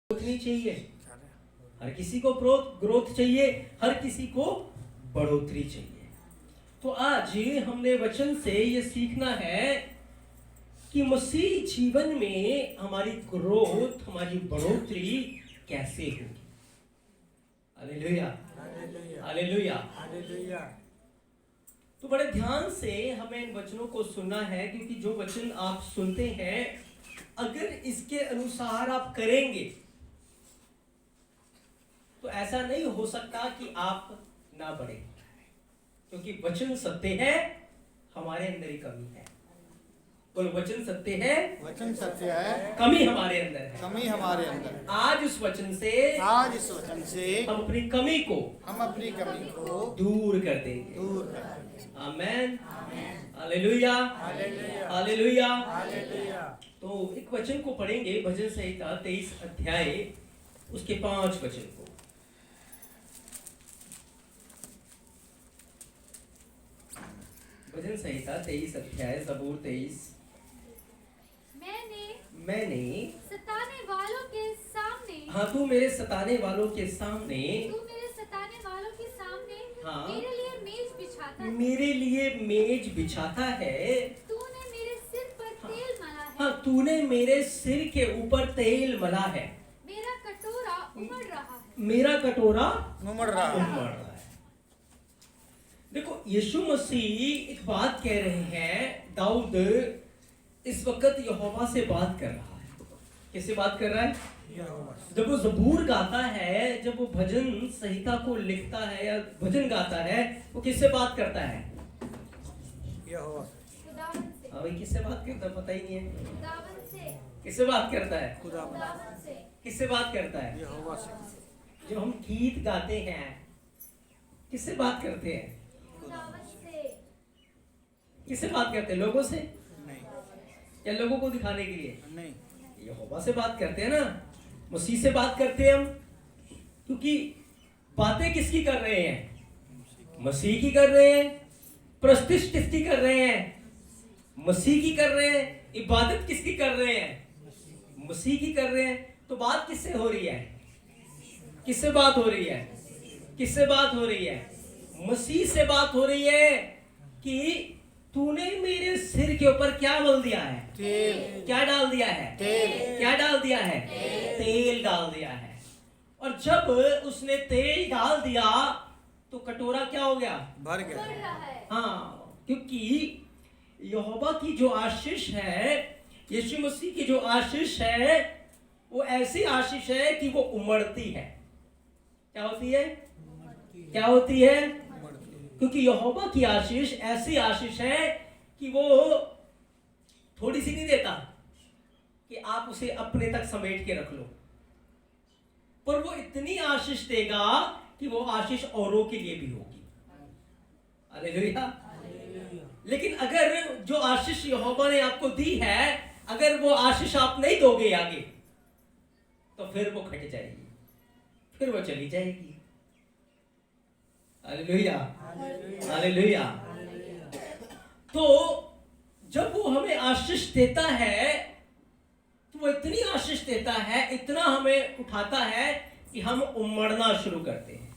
Growth नहीं चाहिए, हर किसी को ग्रोथ चाहिए, हर किसी को बढ़ोतरी चाहिए। तो आज हमने वचन से ये सीखना है कि मसीह जीवन में हमारी ग्रोथ, हमारी बढ़ोतरी कैसे होगी। Hallelujah, hallelujah, hallelujah. तो बड़े ध्यान से हमें इन वचनों को सुनना है, क्योंकि जो वचन आप सुनते हैं अगर इसके अनुसार आप करेंगे तो ऐसा नहीं हो सकता कि आप ना बढ़े, क्योंकि वचन सत्य है, हमारे अंदर ही कमी है। बोलो, वचन सत्य है, वचन सत्य है, कमी हमारे अंदर है, कमी हमारे अंदर है। आज इस वचन से हम अपनी कमी को दूर कर देंगे। आमेन, हालेलुया, हालेलुया। तो एक वचन को पढ़ेंगे, भजन संहिता 23 अध्याय उसके 5 वचन को। भजन संहिता 23 अध्याय, ज़बूर 23। मैंने सताने वालों के सामने, हाँ, तू मेरे सताने वालों के सामने, तू मेरे सताने वालों के सामने, हाँ, मेरे लिए मेज बिछाता है। मेरे लिए मेज बिछाता है। तूने मेरे सिर पर तेल मला है। हाँ, तूने मेरे सिर के ऊपर तेल मला है। मेरा कटोरा उमड़ रहा है। मेरा कटोरा उमड़ रहा है। देखो, यीशु मसीह एक बात कह रहे हैं। दाऊद इस वक्त यहोवा से बात कर रहा है। किससे बात कर रहा है? जब वो ज़बूर गाता है, जब वो भजन संहिता को लिखता है या भजन गाता है, वो किससे बात करता है? खुदावन से। हाँ भाई, किससे बात करता है? पता ही नहीं है। खुदावन से। किससे बात करता है? खुदावन से। किससे बात करता है? यहोवा से। जो हम गीत गाते हैं, किससे बात करते हैं? खुदावन से। किससे बात करते हैं? लोगों से नहीं, या लोगों को दिखाने के लिए? नहीं, यहोवा से बात करते हैं ना, मसीह से बात करते हैं हम। क्योंकि बातें किसकी कर रहे हैं? मसीह की कर रहे हैं। प्रस्तिष्ठ किसकी कर रहे हैं? मसीह की कर रहे हैं। इबादत किसकी कर रहे हैं? मसीह की कर रहे हैं। तो बात किससे हो रही है? किससे बात हो रही है? किससे बात हो रही है? मसीह से बात हो रही है कि तूने मेरे सिर के ऊपर क्या मल दिया है? तेल। क्या डाल दिया है? तेल। क्या डाल दिया है? तेल डाल दिया है। और जब उसने तेल डाल दिया तो कटोरा क्या हो गया? भर उमड़ गया। रहा है। हाँ, क्योंकि यहोवा की जो आशीष है, यीशु मसीह की जो आशीष है, वो ऐसी आशीष है कि वो उमड़ती है। क्या होती है? क्या होती है? क्योंकि यहोवा की आशीष ऐसी आशीष है कि वो थोड़ी सी नहीं देता कि आप उसे अपने तक समेट के रख लो, पर वो इतनी आशीष देगा कि वो आशीष औरों के लिए भी होगी। हालेलुया। लेकिन अगर जो आशीष यहोवा ने आपको दी है, अगर वो आशीष आप नहीं दोगे आगे, तो फिर वो घट जाएगी, फिर वो चली जाएगी। Hallelujah, hallelujah. तो जब वो हमें आशीष देता है तो वो इतनी आशीष देता है, इतना हमें उठाता है कि हम उमड़ना शुरू करते हैं।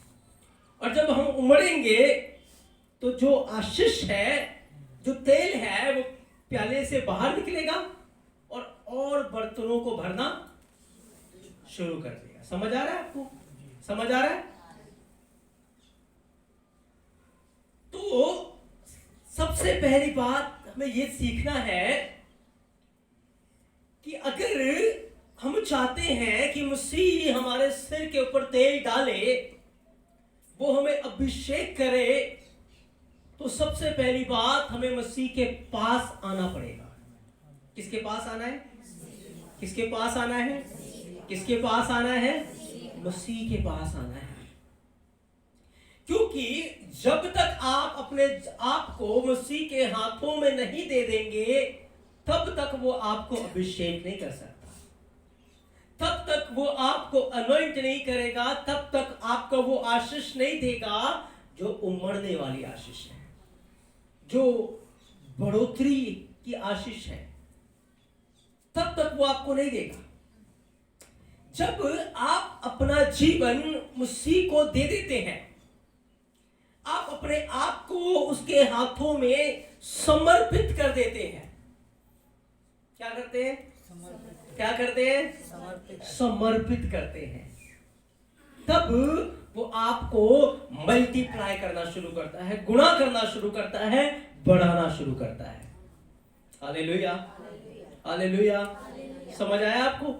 और जब हम उमड़ेंगे तो जो आशीष है, जो तेल है, वो प्याले से बाहर निकलेगा और बर्तनों को भरना शुरू कर देगा। समझ आ रहा है आपको? समझ आ रहा है? तो सबसे पहली बात हमें यह सीखना है कि अगर हम चाहते हैं कि मसीह हमारे सिर के ऊपर तेल डाले, वो हमें अभिषेक करे, तो सबसे पहली बात हमें मसीह के पास आना पड़ेगा। किसके पास आना है? किसके पास आना है? किसके पास आना है? मसीह के पास आना है। क्योंकि जब तक आप अपने आप को मसीह के हाथों में नहीं दे देंगे, तब तक वो आपको अभिषेक नहीं कर सकता, तब तक वो आपको अनॉइंट नहीं करेगा, तब तक आपको वो आशीष नहीं देगा जो उमड़ने वाली आशीष है, जो बढ़ोतरी की आशीष है। तब तक वो आपको नहीं देगा। जब आप अपना जीवन मसीह को दे देते हैं, आप अपने आप को उसके हाथों में समर्पित कर देते हैं। क्या करते हैं? क्या करते हैं? समर्पित करते हैं। तब वो आपको मल्टीप्लाई करना शुरू करता है, गुणा करना शुरू करता है, बढ़ाना शुरू करता है। Hallelujah, hallelujah. समझ आया आपको?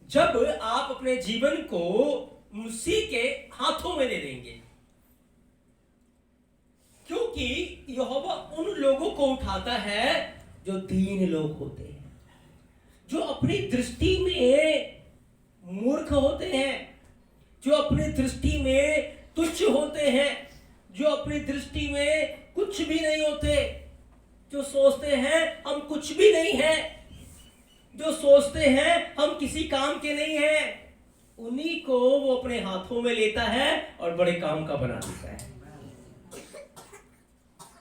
जब आप अपने जीवन को मसीह के हाथों में दे देंगे, क्योंकि यहोवा उन लोगों को उठाता है जो दीन लोग होते हैं, जो अपनी दृष्टि में मूर्ख होते हैं, जो अपनी दृष्टि में तुच्छ होते हैं, जो अपनी दृष्टि में कुछ भी नहीं होते, जो सोचते हैं हम कुछ भी नहीं हैं, जो सोचते हैं हम किसी काम के नहीं हैं, उन्हीं को वो अपने हाथों में लेता है और बड़े काम का बना देता है।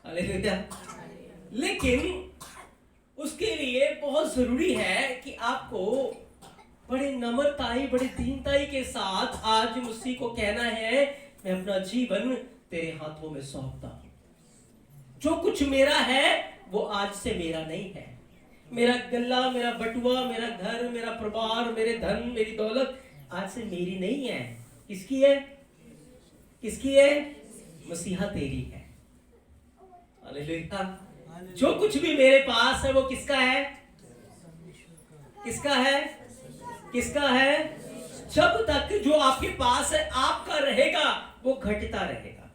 हालेलुया। लेकिन उसके लिए बहुत जरूरी है कि आपको बड़े नम्रताई, बड़ी दीनताई के साथ आज मसीह को कहना है, मैं अपना जीवन तेरे हाथों में सौंपता हूं। जो कुछ मेरा है वो आज से मेरा नहीं है। मेरा गल्ला, मेरा बटुआ, मेरा घर, मेरा परिवार, मेरे धन, मेरी दौलत आज से मेरी नहीं है। किसकी है? किसकी है? मसीहा तेरी है। हालेलुया। जो कुछ भी मेरे पास है वो किसका है? किसका है? किसका है? जब तक जो आपके पास है आपका रहेगा, वो घटता रहेगा।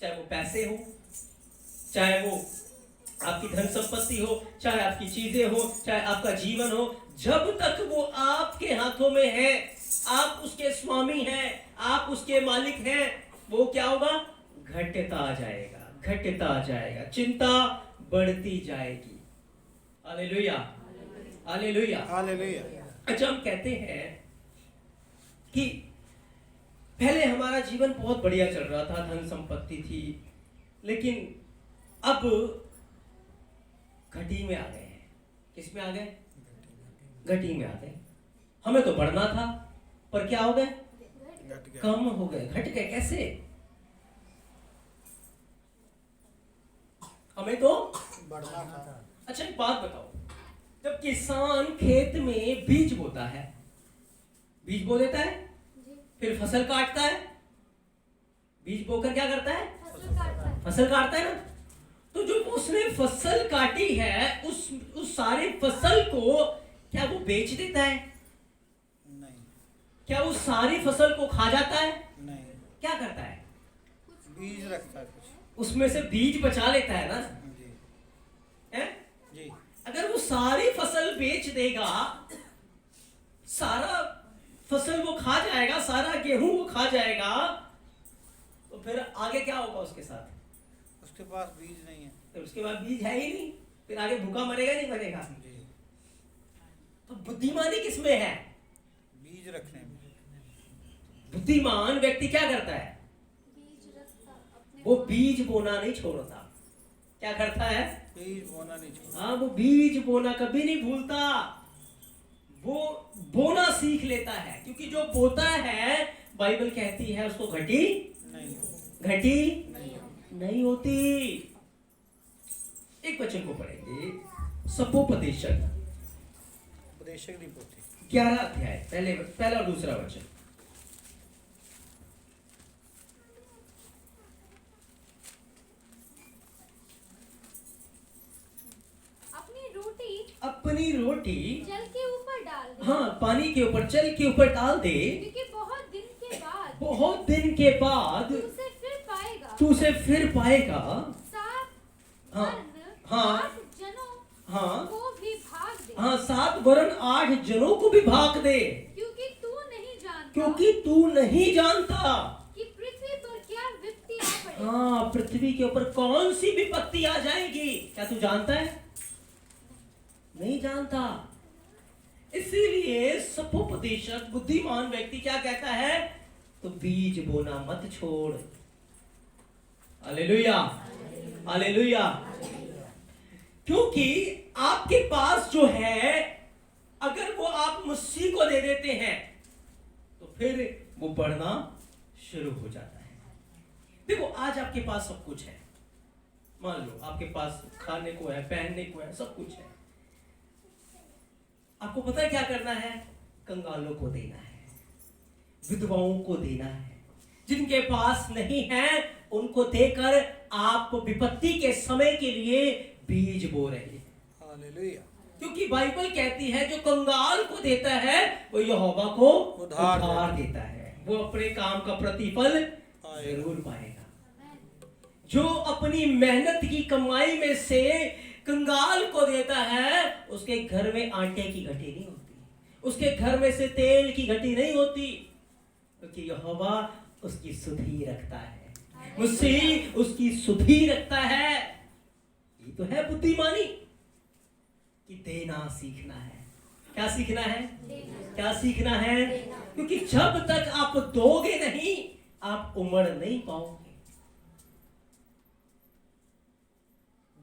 चाहे वो पैसे हो, चाहे वो आपकी धन संपत्ति हो, चाहे आपकी चीजें हो, चाहे आपका जीवन हो, जब तक वो आपके हाथों में है, आप उसके स्वामी हैं, आप उसके मालिक हैं, वो क्या होगा? घटता जाएगा, घटता जाएगा, चिंता बढ़ती जाएगी। Hallelujah, hallelujah, hallelujah. अच्छा, हम कहते हैं कि पहले हमारा जीवन बहुत बढ़िया चल रहा था, धन संपत्ति थी, लेकिन अब घटी में आ गए हैं। किस में आ गए? घटी में आ गए। हमें तो बढ़ना था, पर क्या हो गए? कम हो गए, घट गए। कैसे? हमें तो बढ़ना था। अच्छा, एक बात बताओ, जब किसान खेत में बीज बोता है, बीज बो देता है, फिर फसल काटता है, बीज बोकर क्या करता है? फसल काटता है ना। तो जो उसने फसल काटी है, उस सारी फसल को क्या वो बेच देता है? नहीं। क्या वो सारी फसल को खा जाता है? नहीं। क्या करता है? बीज रखता है कुछ। उसमें से बीज बचा लेता है ना। जी। है? जी। अगर वो सारी फसल बेच देगा, सारा फसल वो खा जाएगा, सारा गेहूं वो खा जाएगा, तो फिर आगे क्या होगा उसके साथ? उसके पास बीज नहीं है। फिर उसके बाद बीज है ही नहीं, फिर आगे भूखा मरेगा नहीं मरेगा। जी। तो बुद्धिमानी किसमें है? बीज रखने में। बुद्धिमान व्यक्ति क्या करता है? वो बीज बोना नहीं छोड़ता। क्या करता है? बीज बोना नहीं छोड़ता। हाँ, वो बीज बोना कभी नहीं भूलता। वो बोना सीख लेता है, क्योंकि जो बोता है, बाइबल कहती है उसको घटी नहीं। घटी नहीं। नहीं होती। एक वचन को पढ़ेंगे, सपोपदेशक उपदेशक नहीं पोते। 11 अध्याय, पहला और दूसरा वचन। अपनी रोटी जल के ऊपर डाल दे। हाँ, पानी के ऊपर, जल के ऊपर डाल दे, क्योंकि बहुत दिन के बहुत दिन के बाद बाद तू उसे फिर पाएगा। तू उसे फिर पाएगा। 7 हाँ, वरन हाँ, 8 जनों हाँ, को भी भाग दे। हाँ, 7 वरन 8 जनों को भी भाग दे, क्योंकि तू नहीं जानता क्योंकि तू नहीं जानता कि पृथ्वी पर क्या विपत्ति आ पड़ेगी। हाँ, पृथ्वी के ऊपर कौन सी विपत्ति आ जाएगी। क्या तू जानता है? नहीं जानता। इसीलिए सपोपदेशक, बुद्धिमान व्यक्ति क्या कहता है? तो बीज बोना मत छोड़। Hallelujah, hallelujah. क्योंकि आपके पास जो है, अगर वो आप मसीह को दे देते हैं तो फिर वो बढ़ना शुरू हो जाता है। देखो आज आपके पास सब कुछ है, मान लो आपके पास खाने को है, पहनने को है, सब कुछ है। आपको पता है क्या करना है? कंगालों को देना है, विधवाओं को देना है, जिनके पास नहीं है उनको देकर आप विपत्ति के समय के लिए बीज बो रहे हैं। हालेलुया। क्योंकि बाइबल कहती है जो कंगाल को देता है वो यहोवा को उधार देता है, वो अपने काम का प्रतिफल जरूर पाएगा। जो अपनी मेहनत की कमाई में से कंगाल को देता है उसके घर में आटे की घटी नहीं होती, उसके घर में से तेल की घटी नहीं होती, क्योंकि यहोवा उसकी सुधि रखता है, मसीह उसकी सुधि रखता है। ये तो है बुद्धिमानी कि देना सीखना है। क्या सीखना है? क्या सीखना है? क्योंकि जब तक आप दोगे नहीं आप उमड़ नहीं पाओगे।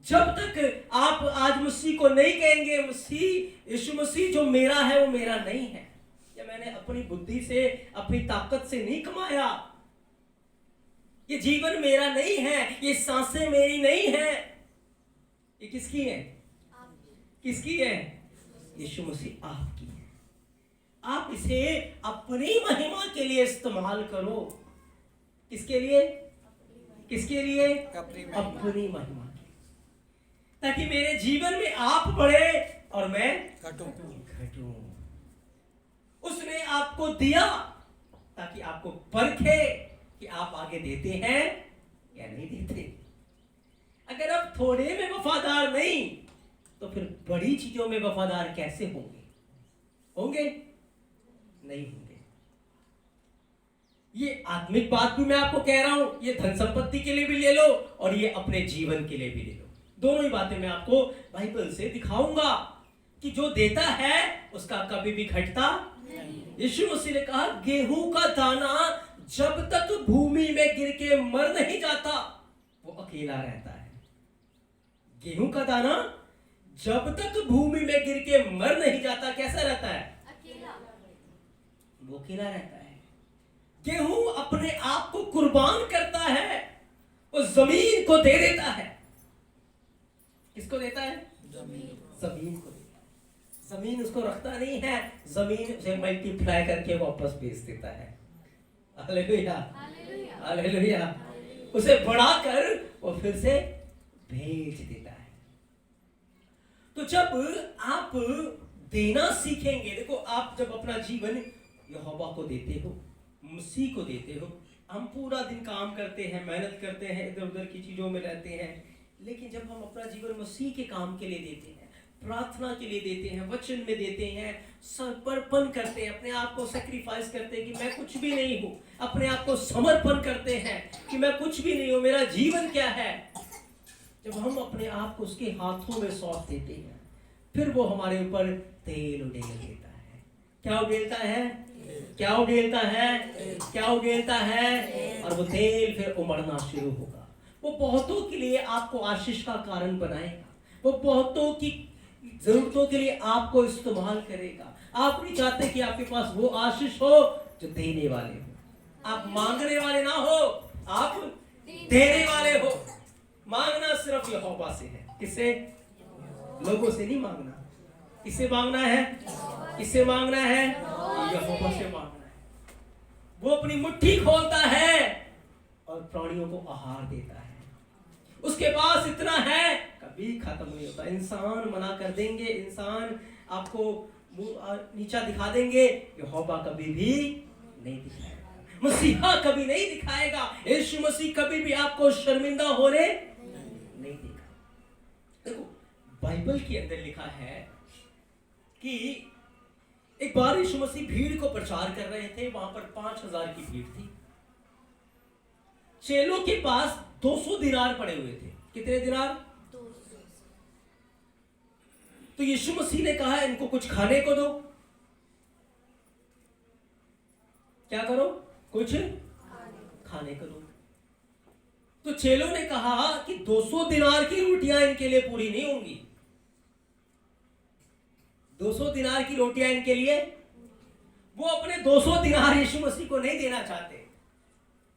जब तक आप आज मसीह को नहीं कहेंगे मसीह, यीशु मसीह जो मेरा है वो मेरा नहीं है, या मैंने अपनी बुद्धि से अपनी ताकत से नहीं कमाया, ये जीवन मेरा नहीं है, ये सांसें मेरी नहीं है, ये किसकी है? किसकी है? यीशु मसीह आपकी है। आप इसे अपनी महिमा के लिए इस्तेमाल करो। किसके लिए? किसके लिए? अपनी महिमा के, ताकि मेरे जीवन में आप बढ़े और मैं घटूं। उसने आपको दिया ताकि आपको परखे कि आप आगे देते हैं या नहीं देते। अगर आप थोड़े में वफादार नहीं तो फिर बड़ी चीजों में वफादार कैसे होंगे? होंगे नहीं होंगे। ये आत्मिक बात भी मैं आपको कह रहा हूं, ये धन संपत्ति के लिए भी ले लो और ये अपने जीवन के लिए भी ले लो। दोनों ही बातें मैं आपको बाइबल से दिखाऊंगा कि जो देता है उसका कभी भी घटता नहीं। यीशु मसीह ने कहा गेहूं का दाना जब तक भूमि में गिर के मर नहीं जाता वो अकेला रहता है। गेहूं का दाना जब तक भूमि में गिर के मर नहीं जाता कैसा रहता है? अकेला। वो अकेला रहता है। गेहूं अपने आप को कुर्बान करता है, वो जमीन को दे देता है। किसको देता है? जमीन को देता है। जमीन उसको रखता नहीं है, जमीन उसे मल्टीप्लाई करके वापस बेच देता है। Hallelujah, hallelujah. उसे बढ़ाकर वो फिर से भेज देता है। तो जब आप देना सीखेंगे, देखो आप जब अपना जीवन यहोवा को देते हो, मसीह को देते हो, हम पूरा दिन काम करते हैं, मेहनत करते हैं, इधर उधर की चीजों में रहते हैं, लेकिन जब हम अपना जीवन मसीह के काम के लिए देते हैं, प्रार्थना के लिए देते हैं, वचन में देते हैं, समर्पण करते हैं, अपने आप को सैक्रिफाइस करते हैं कि मैं कुछ भी नहीं हूँ, अपने आप को समर्पण करते हैं कि मैं कुछ भी नहीं हूँ, मेरा जीवन क्या है, जब हम अपने आप को उसके हाथों में सौंप देते हैं फिर वो हमारे ऊपर तेल उड़ेल देता है। क्या उड़ेलता है? क्या उड़ेलता है? क्या उड़ेलता है? और वो तेल फिर उमड़ना शुरू होगा। वो बहुतों के लिए आपको आशीष का कारण बनाएगा, वो बहुतों की जरूरतों के लिए आपको इस्तेमाल करेगा। आप नहीं चाहते कि आपके पास वो आशीष हो जो देने वाले हो, आप मांगने वाले ना हो, आप देने वाले हो। मांगना सिर्फ यहोवा से है। किससे? लोगों से नहीं मांगना। किससे मांगना है? किससे मांगना है? यहोवा से मांगना है। वो अपनी मुट्ठी खोलता है और प्राणियों को आहार देता है। उसके पास इतना है कभी खत्म नहीं होता। इंसान मना कर देंगे, इंसान आपको मुंह नीचा दिखा देंगे, यहोवा कभी भी नहीं दिखाएगा, मसीहा कभी नहीं दिखाएगा, यीशु मसीह कभी भी आपको शर्मिंदा होने नहीं देगा। देखो बाइबल के अंदर लिखा है कि एक बार यीशु मसीह भीड़ को प्रचार कर रहे थे, वहां पर 5000 की भीड़ थी। चेलों के पास 200 दिनार पड़े हुए थे। कितने दिनार? 200। तो यीशु मसीह ने कहा इनको कुछ खाने को दो। क्या करो? कुछ खाने को दो। तो चेलों ने कहा कि 200 दिनार की रोटियां इनके लिए पूरी नहीं होंगी, 200 दिनार की रोटियां इनके लिए, वो अपने 200 दिनार यीशु मसीह को नहीं देना चाहते।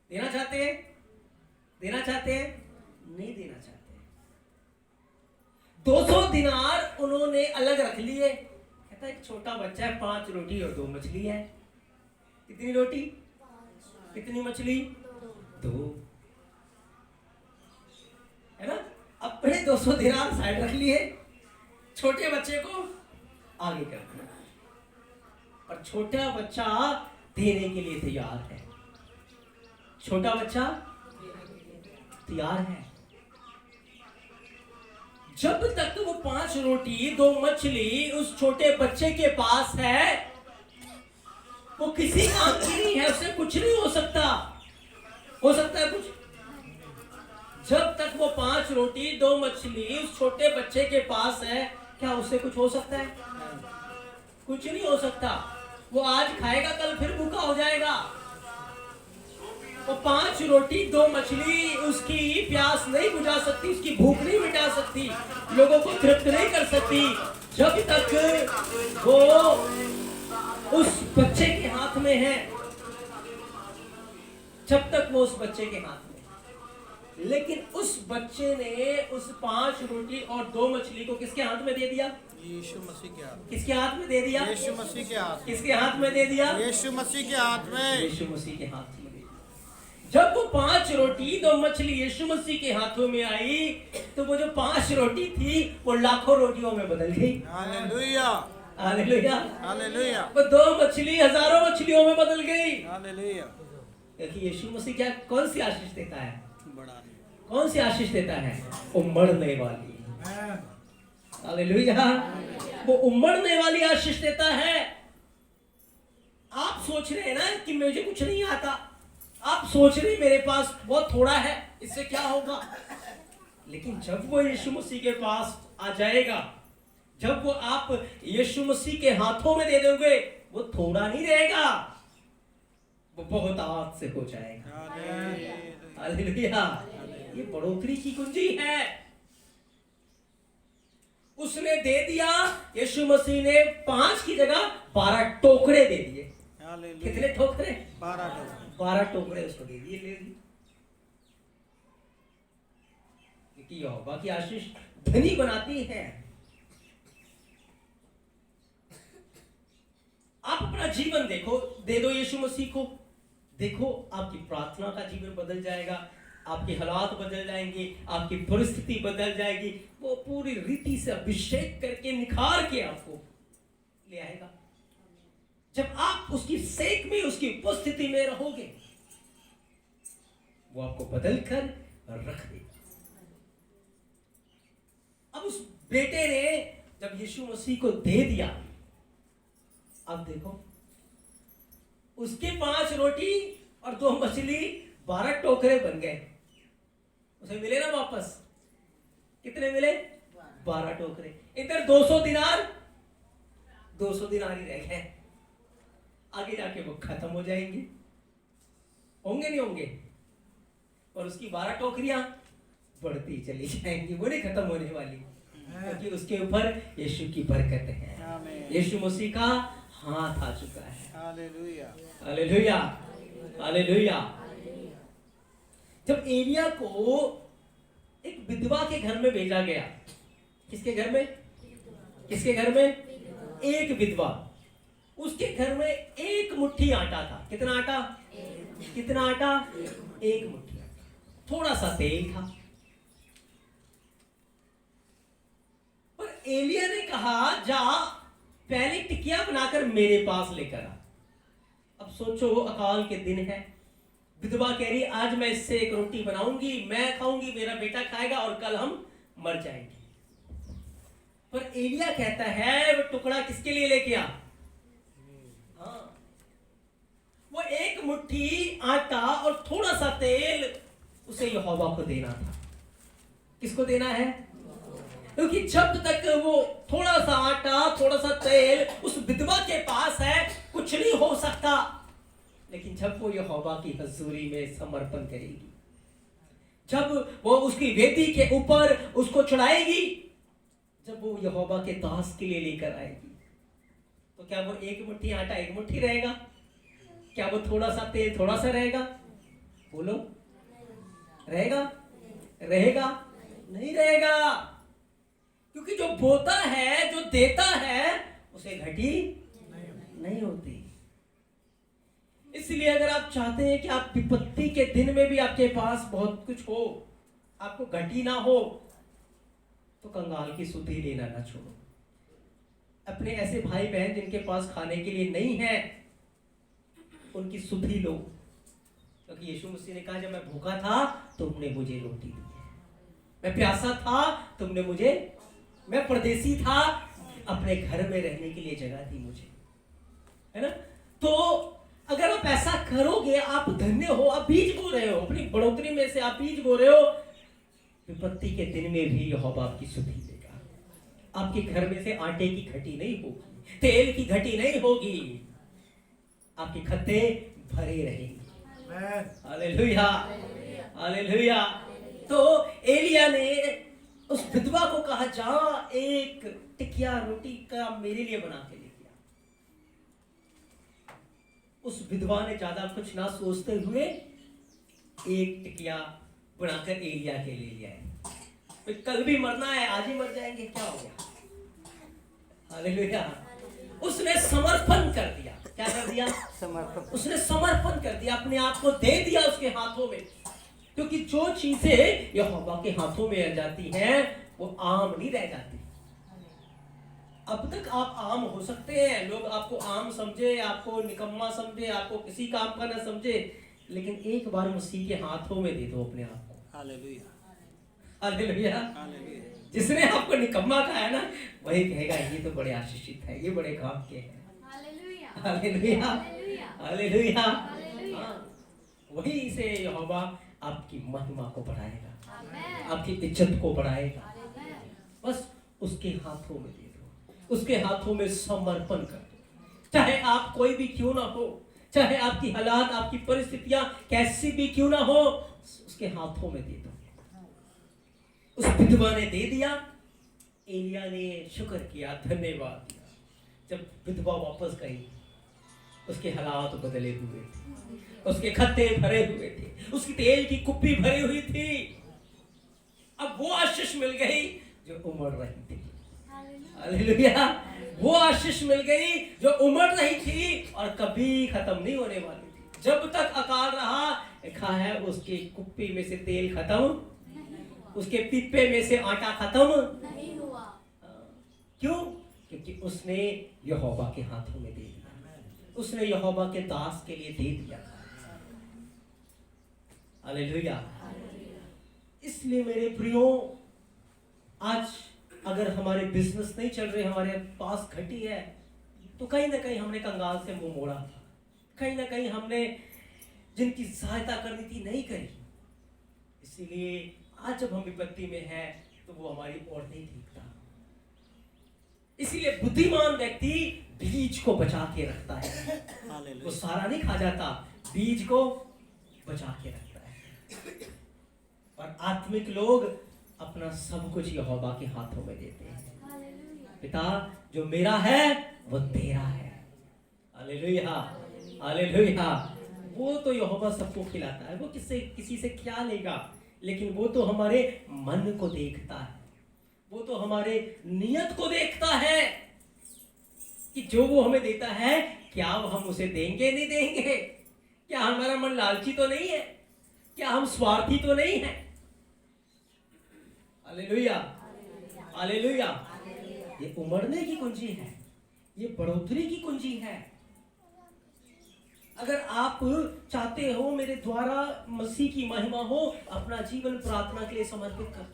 देना चाहते हैं? देना चाहते हैं? नहीं देना चाहते। 200 दिनार उन्होंने अलग रख लिए। कहता है एक छोटा बच्चा है, 5 रोटी और 2 मछली है। कितनी रोटी, कितनी मछली? 2, है ना। अपने 200 दिनार साइड रख लिए, छोटे बच्चे को आगे कर दिया, और छोटा बच्चा देने के लिए तैयार है। छोटा बच्चा तैयार है। जब तक वो 5 रोटी 2 मछली उस छोटे बच्चे के पास है, वो किसी काम की नहीं है, उससे कुछ नहीं हो सकता। हो सकता है कुछ? जब तक वो 5 रोटी 2 मछली उस छोटे बच्चे के पास है, क्या उससे कुछ हो सकता है? कुछ नहीं हो सकता। वो आज खाएगा, कल फिर भूखा हो जाएगा। वो 5 रोटी 2 मछली उसकी प्यास नहीं बुझा सकती, उसकी भूख नहीं मिटा सकती, लोगों को तृप्त नहीं कर सकती, जब तक वो उस बच्चे के हाथ में है। जब तक वो उस बच्चे के हाथ में। लेकिन उस बच्चे ने उस 5 रोटी और 2 मछली को किसके हाथ में दे दिया? यीशु मसीह के हाथ में। किसके हाथ में दे दिया? यीशु मसीह के हाथ में। किसके हाथ में दे दिया? यीशु मसीह के हाथ में। यीशु मसीह के हाथ में दे दिया। जब वो 5 रोटी 2 मछली यीशु मसीह के हाथों में आई, तो वो जो 5 रोटी थी वो लाखों रोटियों में बदल गई। Hallelujah, hallelujah. हालेलुया, वो 2 मछली हजारों मछलियों में बदल गई। हालेलुया। देखिए यीशु मसीह क्या, कौन सी आशीष देता है? बड़ा कौन सी आशीष देता है? उमड़ने वाली। हालेलुया। वो उमड़ने वाली आशीष देता है। आप सोच रहे हैं ना कि मुझे कुछ नहीं आता, आप सोच रहे मेरे पास बहुत थोड़ा है, इससे क्या होगा? लेकिन जब वो यीशु मसीह के पास आ जाएगा, जब वो आप यीशु मसीह के हाथों में दे दोगे, वो थोड़ा नहीं रहेगा, वो बहुत आग से हो जाएगा। हालेलुया। ये बढ़ोतरी की कुंजी है। उसने दे दिया, यीशु मसीह ने 5 की जगह 12 टोकरे दे दिए। कितने टोकरे? 12 टोकरे। 12 टोकरे उसको दे दिए। ले ली। यहोवा की आशीष धनी बनाती है। आप अपना जीवन देखो, दे दो यीशु मसीह को, देखो आपकी प्रार्थना का जीवन बदल जाएगा, आपके हालात बदल जाएंगे, आपकी परिस्थिति बदल जाएगी। वो पूरी रीति से अभिषेक करके निखार के आपको ले आएगा। जब आप उसकी सेक में, उसकी उपस्थिति में रहोगे, वो आपको बदल कर रख देगा। अब उस बेटे ने जब यीशु मसीह को दे दिया, अब देखो उसके 5 रोटी और 2 मछली 12 टोकरे बन गए। उसे मिले ना वापस? कितने मिले? 12 टोकरे। इधर 200 दिनार, 200 दिनार ही रह गए। आगे जाके वो खत्म हो जाएंगे, होंगे नहीं होंगे? और उसकी 12 टोकरियां बढ़ती चली जाएंगी, वो नहीं खत्म होने वाली, क्योंकि उसके ऊपर यीशु की बरकत है। यीशु मसीह का हाथ आ चुका है। Hallelujah, hallelujah, hallelujah. जब एलिया को एक विधवा के घर में भेजा गया, किसके घर में? किसके घर में? एक विधवा। उसके घर में 1 मुट्ठी आटा था। कितना आटा? कितना आटा? 1 मुट्ठी आटा। थोड़ा सा तेल था। पर एलिया ने कहा, जा पहले टिकिया बनाकर मेरे पास लेकर आ। अब सोचो, अकाल के दिन है, विधवा कह रही आज मैं इससे 1 रोटी बनाऊंगी, मैं खाऊंगी, मेरा बेटा खाएगा और कल हम मर जाएंगे। पर एलिया कहता है वो टुकड़ा किसके लिए लेके आ? हाँ, वो 1 मुट्ठी आटा और थोड़ा सा तेल उसे यहोवा को देना था। किसको देना है? क्योंकि जब तक वो थोड़ा सा आटा, थोड़ा सा तेल उस विधवा के पास है, कुछ नहीं हो सकता। लेकिन जब वो यहोवा की हजूरी में समर्पण करेगी, जब वो उसकी वेदी के ऊपर उसको चढ़ाएगी, जब वो यहोवा के दास के लिए लेकर आएगी, तो क्या वो एक मुट्ठी आटा एक मुट्ठी रहेगा? क्या वो थोड़ा सा तेल थोड़ा सा रहेगा? बोलो, रहेगा? रहेगा? नहीं रहेगा। क्योंकि जो बोता है, जो देता है, उसे घटी नहीं होती। इसलिए अगर आप चाहते हैं कि आप विपत्ति के दिन में भी आपके पास बहुत कुछ हो, आपको घटी ना हो, तो कंगाल की सुधि लेना ना छोड़ो। अपने ऐसे भाई बहन जिनके पास खाने के लिए नहीं है, उनकी सुधि लो। क्योंकि यीशु मसीह ने कहा, जब मैं भूखा था तुमने मुझे रोटी दी, मैं प्यासा था तुमने मुझे, मैं परदेसी था अपने घर में रहने के लिए जगह दी मुझे, है ना? तो अगर आप ऐसा करोगे, आप धन्य हो, आप बीज बो रहे हो, अपनी बढ़ोतरी में से आप बीज बो रहे हो। विपत्ति के दिन में भी यहोवा आपकी सुधि देगा। आपके घर में से आटे की घटी नहीं होगी, तेल की घटी नहीं होगी, आपके खत्ते भरे रहेंगे। Hallelujah, hallelujah. तो एलिया ने उस विधवा को कहा, जा एक टिकिया रोटी का मेरे लिए बना के लेके आ। उस विधवा ने ज्यादा कुछ ना सोचते हुए एक टिकिया बनाकर एलिया के लिए लिया है। कल भी मरना है, आज ही मर जाएंगे, क्या हो गया? हालेलुया। उसने समर्पण कर दिया। क्या कर दिया? समर्पण। उसने समर्पण कर दिया, अपने आप को दे दिया उसके हाथों में। क्योंकि जो चीजें यहोवा के हाथों में आ जाती हैं, वो आम नहीं रह जाती। अब तक आप आम हो सकते हैं, लोग आपको आम समझे, आपको निकम्मा समझे, आपको किसी काम का ना समझे, लेकिन एक बार मसीह के हाथों में दे दो अपने आप को। Hallelujah, hallelujah. हालेलुया। जिसने आपको निकम्मा कहा है ना, वही कहेगा ये तो बड़े आशीषित है, ये बड़े काम के हैं। Hallelujah, hallelujah, hallelujah, hallelujah. Hallelujah. हाँ, वही से यहोवा आपकी महिमा को बढ़ाएगा, आमेन, आपकी इज्जत को बढ़ाएगा। आमेन। बस उसके हाथों में दे दो, उसके हाथों में समर्पण कर दो। चाहे आप कोई भी क्यों ना हो, चाहे आपकी हालात, आपकी परिस्थितियां कैसी भी क्यों ना हो, उसके हाथों में दे दो। उस विधवा ने दे दिया, एलिया ने शुक्र किया, धन्यवाद दिया। जब विधवा वापस गई, उसके हालात बदले हुए थे, उसके खत्ते भरे हुए थे, उसकी तेल की कुप्पी भरी हुई थी। अब वो आशीष मिल गई जो उमड़ रही थी। हालेलुया। वो आशीष मिल गई जो उमड़ रही थी और कभी खत्म नहीं होने वाली थी। जब तक अकाल रहा, लिखा है उसकी कुप्पी में से तेल खत्म, उसके पीपे में से आटा खत्म नहीं हुआ। क्यों? क्योंकि उसने यहोवा के हाथों में दे दिया, उसने यहोवा के दास के लिए दे दिया। हालेलुया। इसलिए मेरे प्रियो, आज अगर हमारे बिजनेस नहीं चल रहे, हमारे पास घटी है, तो कहीं ना कहीं हमने कंगाल से मुंह मोड़ा था, कहीं ना कहीं हमने जिनकी सहायता करनी थी नहीं करी। इसीलिए आज जब हम विपत्ति में हैं, तो वो हमारी ओर नहीं देखता। इसीलिए बुद्धिमान व्यक्ति बीज को बचा के रखता है, वो सारा नहीं खा जाता, बीज को बचा के रखता है। और आत्मिक लोग अपना सब कुछ यहोवा के हाथों में देते हैं। हालेलुया, पिता, जो मेरा है वो तेरा है। Hallelujah, hallelujah. वो तो यहोवा सबको खिलाता है, वो किसी से क्या लेगा, लेकिन वो तो हमारे मन को देखता है, वो तो हमारे नियत को देखता है कि जो वो हमें देता है, क्या वो हम उसे देंगे नहीं देंगे, क्या हमारा मन लालची तो नहीं है, क्या हम स्वार्थी तो नहीं है। Hallelujah, hallelujah. ये उमड़ने की कुंजी है, ये बढ़ोतरी की कुंजी है। अगर आप चाहते हो मेरे द्वारा मसीह की महिमा हो, अपना जीवन प्रार्थना के लिए समर्पित कर दो,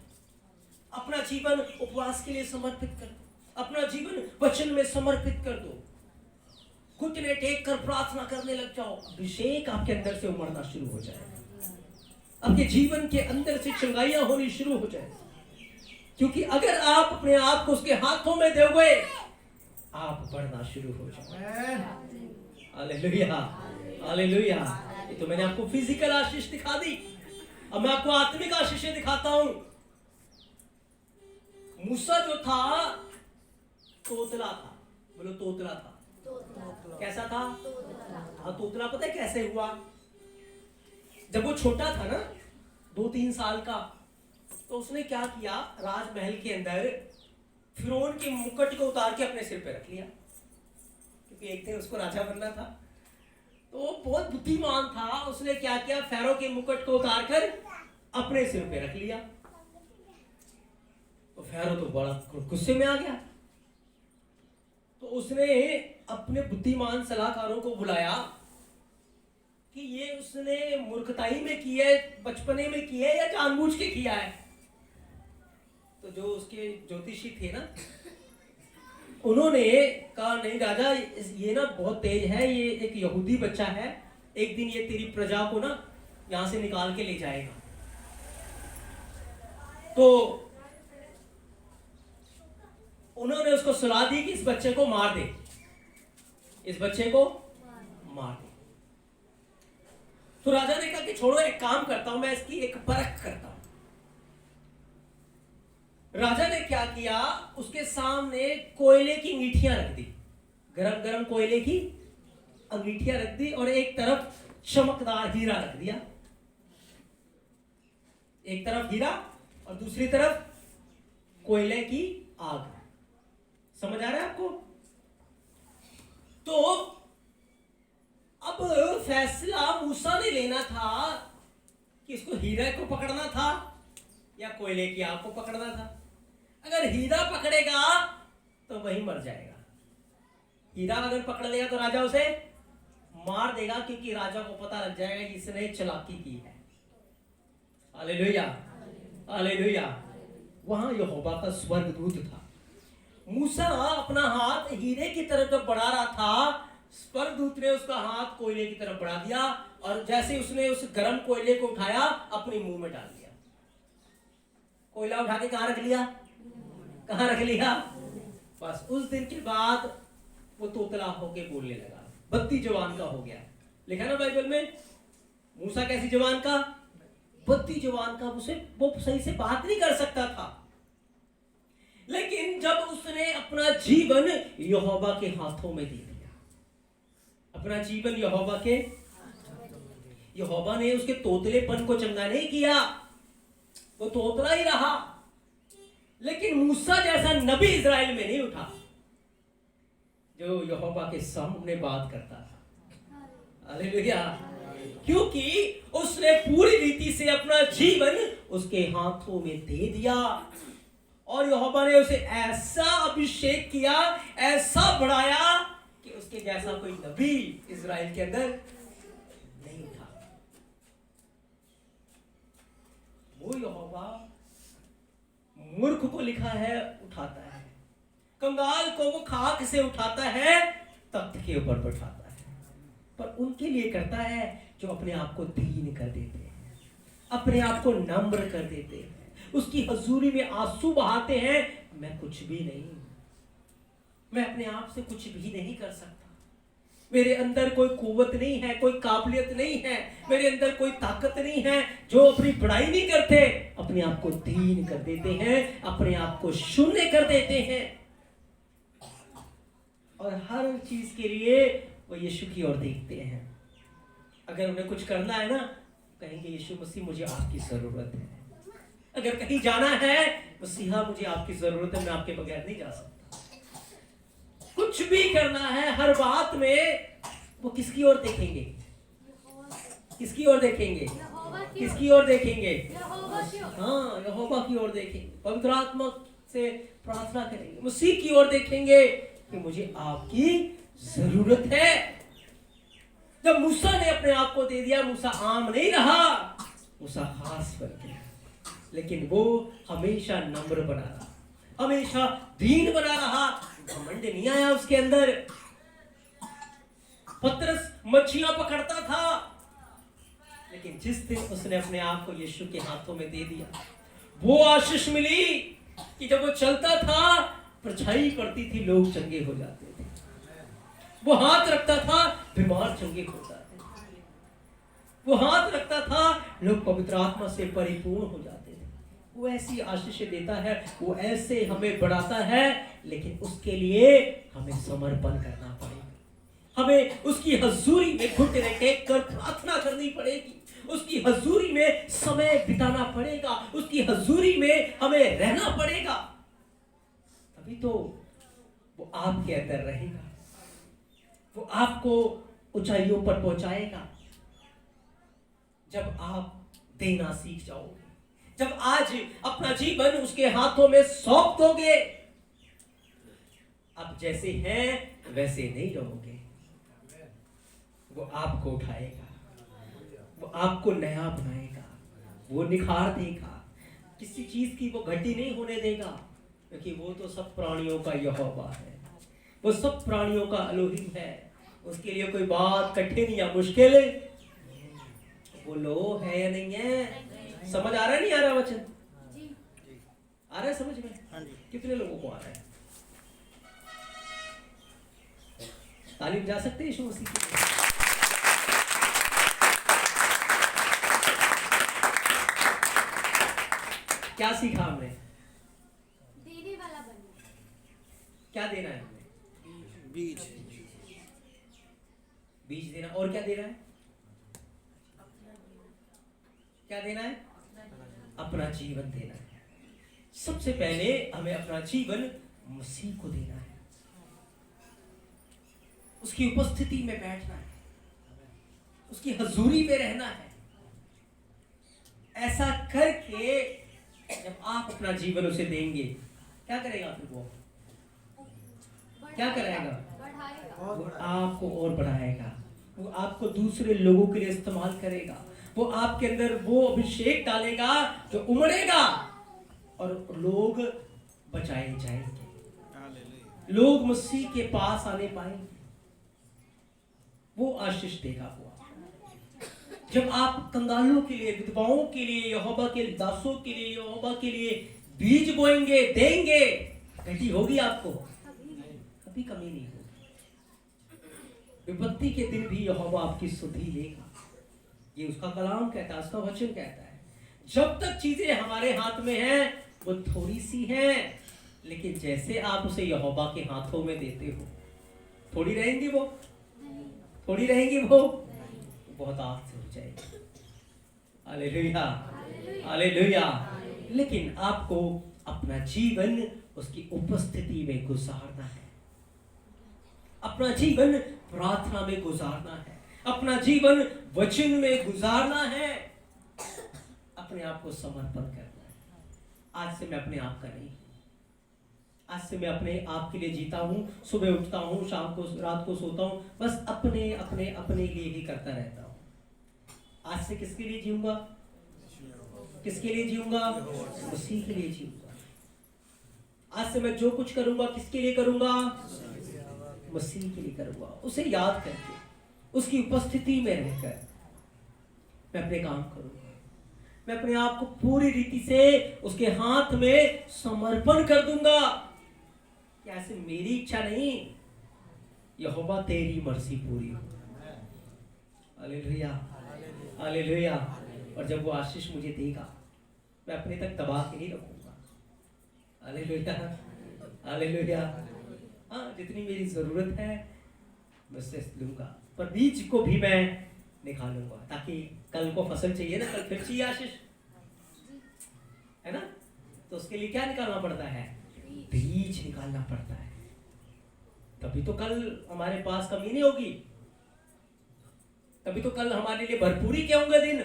अपना जीवन उपवास के लिए समर्पित कर दो, अपना जीवन वचन में समर्पित कर दो, घुटने टेक कर प्रार्थना करने लग जाओ। अभिषेक आपके अंदर से उमड़ना शुरू हो जाएगा, आपके जीवन के अंदर से चंगाइयां होनी शुरू हो जाएगी। क्योंकि अगर आप अपने आप को उसके हाथों में दोगे, आप बढ़ना शुरू हो जाओगे। Hallelujah, hallelujah. ये तो मैंने आपको फिजिकल आशीष दिखा दी, अब मैं आपको आत्मिक आशीषें दिखाता हूं। मूसा जो था, तोतला था, बोलो तोतला था। कैसा था? हाँ, तोतला। पता है कैसे हुआ? जब वो छोटा था ना, 2-3 साल का, तो उसने क्या किया, राजमहल के अंदर फिरौन के मुकुट को उतार के अपने सिर पे रख लिया, क्योंकि एक दिन उसको राजा बनना था। तो वो बहुत बुद्धिमान था, उसने क्या किया, फैरो के मुकुट को उतार कर अपने सिर पे रख लिया। तो फैरो तो बड़ा गुस्से में आ गया। तो उसने अपने बुद्धिमान सलाहकारों को बुलाया कि ये उसने मूर्खताई में की है, बचपने में की है, या जानबूझ के किया है। तो जो उसके ज्योतिषी थे ना, उन्होंने कहा नहीं राजा, ये ना बहुत तेज है, ये एक यहूदी बच्चा है, एक दिन ये तेरी प्रजा को ना यहां से निकाल के ले जाएगा। तो उन्होंने उसको सलाह दी कि इस बच्चे को मार दे, इस बच्चे को मार दे। तो राजा ने कहा कि छोड़ो, एक काम करता हूं, मैं इसकी एक परख करता हूं। राजा ने क्या किया, उसके सामने कोयले की अंगीठियां रख दी, गरम गरम कोयले की अंगीठियां रख दी, और एक तरफ चमकदार हीरा रख दिया। एक तरफ हीरा और दूसरी तरफ कोयले की आग। समझ आ रहा है आपको? तो अब फैसला मूसा ने लेना था कि इसको हीरे को पकड़ना था या कोयले की आग को पकड़ना था। अगर हीरा पकड़ेगा तो वही मर जाएगा। हीरा अगर पकड़ लेगा तो राजा उसे मार देगा, क्योंकि राजा को पता लग जाएगा कि इसने चालाकी की है। Hallelujah, hallelujah. वहां यहोवा का स्वर्गदूत था। मूसा अपना हाथ हीरे की तरफ जब बढ़ा रहा था, स्वर्गदूत ने उसका हाथ कोयले की तरफ बढ़ा दिया, और जैसे उसने उस गर्म कोयले को उठाया, अपने मुंह में डाल दिया। कोयला उठा के कहां रख लिया? कहां रख लिया? बस उस दिन के बाद वो तोतला होके बोलने लगा, बत्ती जवान का हो गया। लिखा ना बाइबल में, मूसा कैसी जवान का? बत्ती जवान का। उसे वो सही से बात नहीं कर सकता था, लेकिन जब उसने अपना जीवन यहोवा के हाथों में दे दिया, अपना जीवन यहोवा के, यहोवा ने उसके तोतलेपन को चंगा नहीं किया, वो तोतला ही रहा। लेकिन मूसा जैसा नबी इजराइल में नहीं उठा जो यहोवा के सामने बात करता था। हालेलुया। क्योंकि उसने पूरी रीति से अपना जीवन उसके हाथों में दे दिया, और यहोवा ने उसे ऐसा अभिषेक किया, ऐसा बढ़ाया कि उसके जैसा कोई नबी इजराइल के अंदर नहीं था। वो यहोवा मूर्ख को लिखा है उठाता है, कंगाल को वो खाक से उठाता है, तख्त के ऊपर बैठाता है। पर उनके लिए करता है जो अपने आप को दीन कर देते हैं, अपने आप को नम्र कर देते हैं, उसकी हजूरी में आंसू बहाते हैं। मैं कुछ भी नहीं, मैं अपने आप से कुछ भी नहीं कर सकता, मेरे अंदर कोई कुव्वत नहीं है, कोई काबिलियत नहीं है, मेरे अंदर कोई ताकत नहीं है। जो अपनी बड़ाई नहीं करते, अपने आप को दीन कर देते हैं, अपने आप को शून्य कर देते हैं, और हर चीज के लिए वो यीशु की ओर देखते हैं। अगर उन्हें कुछ करना है ना, कहेंगे यीशु मसीह मुझे आपकी जरूरत है। अगर कहीं जाना है, मसीहा मुझे आपकी जरूरत है, मैं आपके बगैर नहीं जा सकता। कुछ भी करना है, हर बात में वो किसकी ओर देखेंगे? किसकी ओर देखेंगे? किसकी ओर देखेंगे? हाँ, यहोवा की ओर देखेंगे। पवित्र आत्मा से प्रार्थना करेंगे, मसीह की ओर देखेंगे कि मुझे आपकी जरूरत है। जब मूसा ने अपने आप को दे दिया, मूसा आम नहीं रहा, मूसा खास बन गया। लेकिन वो हमेशा नम्र बना रहा, हमेशा दीन बना रहा, घमंड नहीं आया उसके अंदर। पतरस मच्छियां पकड़ता था, लेकिन जिस दिन उसने अपने आप को यीशु के हाथों में दे दिया, वो आशीष मिली कि जब वो चलता था, परछाई पड़ती थी, लोग चंगे हो जाते थे। वो हाथ रखता था, बीमार चंगे हो जाते थे। वो हाथ रखता था, लोग पवित्र आत्मा से परिपूर्ण हो जाते थे। वो ऐसी आशीष देता है, वो ऐसे हमें बढ़ाता है, लेकिन उसके लिए हमें समर्पण करना पड़ेगा। हमें उसकी हजूरी में घुटने टेक कर प्रार्थना करनी पड़ेगी, उसकी हजूरी में समय बिताना पड़ेगा, उसकी हजूरी में हमें रहना पड़ेगा, तभी तो वो आपके अंदर रहेगा, वो आपको ऊंचाइयों पर पहुंचाएगा। जब आप देना सीख जाओगे, जब आज अपना जीवन उसके हाथों में सौंप दोगे, आप जैसे हैं वैसे नहीं रहोगे, वो आपको उठाएगा, वो आपको नया बनाएगा, वो निखार देगा, किसी चीज की वो घटी नहीं होने देगा, क्योंकि वो तो सब प्राणियों का यहोवा है, वो सब प्राणियों का एलोहिम है। उसके लिए कोई बात कठिन या मुश्किल बोलो है या नहीं है? समझ आ रहा है नहीं आ रहा वचन? जी आ रहा है समझ में? हाँ जी। कितने लोगों को आ रहा है? तालीम जा सकते हैं यीशु मसीह की? क्या सीखा हमने? देने वाला बनना। क्या देना है हमने? बीज। बीज देना, और क्या देना है? क्या देना है? अपना जीवन देना है। सबसे पहले हमें अपना जीवन मसीह को देना है, उसकी उपस्थिति में बैठना है, उसकी हजूरी में रहना है। ऐसा करके जब आप अपना जीवन उसे देंगे, क्या करेगा फिर वो? क्या करेगा? बढ़ाएगा। वो आपको और बढ़ाएगा, वो आपको दूसरे लोगों के लिए इस्तेमाल करेगा, वो आपके अंदर वो अभिषेक डालेगा जो उमड़ेगा और लोग बचाए जाएंगे, हालेलुया। लोग मसीह के पास आने पाएंगे, वो आशीष देगा वो। जब आप कंगालों के लिए, विधवाओं के लिए, यहोवा के दासों के लिए, यहोवा के लिए बीज बोएंगे, देंगे, घटी होगी आपको? कभी कमी नहीं होगी। विपत्ति के दिन भी यहोवा आपकी सुधि लेगा, ये उसका कलाम कहता है, उसका वचन कहता है। जब तक चीजें हमारे हाथ में हैं वो थोड़ी सी हैं, लेकिन जैसे आप उसे यहोवा के हाथों में देते हो, थोड़ी रहेंगी वो, थोड़ी रहेंगी वो बहुत आग से हो जाएगी। Hallelujah, hallelujah. लेकिन आपको अपना जीवन उसकी उपस्थिति में गुजारना है, अपना जीवन प्रार्थना में गुजारना है, अपना जीवन वचन में गुजारना है, अपने आप को समर्पण करना है। आज से मैं अपने आप का नहीं, आज से मैं अपने आप के लिए जीता हूँ, सुबह उठता हूँ, शाम को, रात को सोता हूँ, बस अपने अपने अपने लिए ही करता रहता हूँ। आज से किसके लिए जीऊंगा? किसके लिए जीऊंगा? मसीह के लिए जीऊंगा। आज से मैं जो कुछ करूंगा किसके लिए करूंगा? मसीह के लिए करूंगा। उसे याद करके, उसकी उपस्थिति में रहकर मैं अपने काम करूंगा, मैं अपने आप को पूरी रीति से उसके हाथ में समर्पण कर दूंगा। क्या ऐसे मेरी इच्छा नहीं, यहोवा तेरी मर्जी पूरी हो। Hallelujah, hallelujah. और जब वो आशीष मुझे देगा, मैं अपने तक दबा के नहीं रखूंगा। Hallelujah, hallelujah. हाँ, जितनी मेरी जरूरत है मैं उससे लूंगा, पर बीज को भी मैं निकालूंगा, ताकि कल को फसल चाहिए ना, कल फिर चाहिए आशीष, है ना? तो उसके लिए क्या निकालना पड़ता है? बीज निकालना पड़ता है, तभी तो कल हमारे पास कमी नहीं होगी, तभी तो कल हमारे लिए भरपूरी क्या होंगे दिन।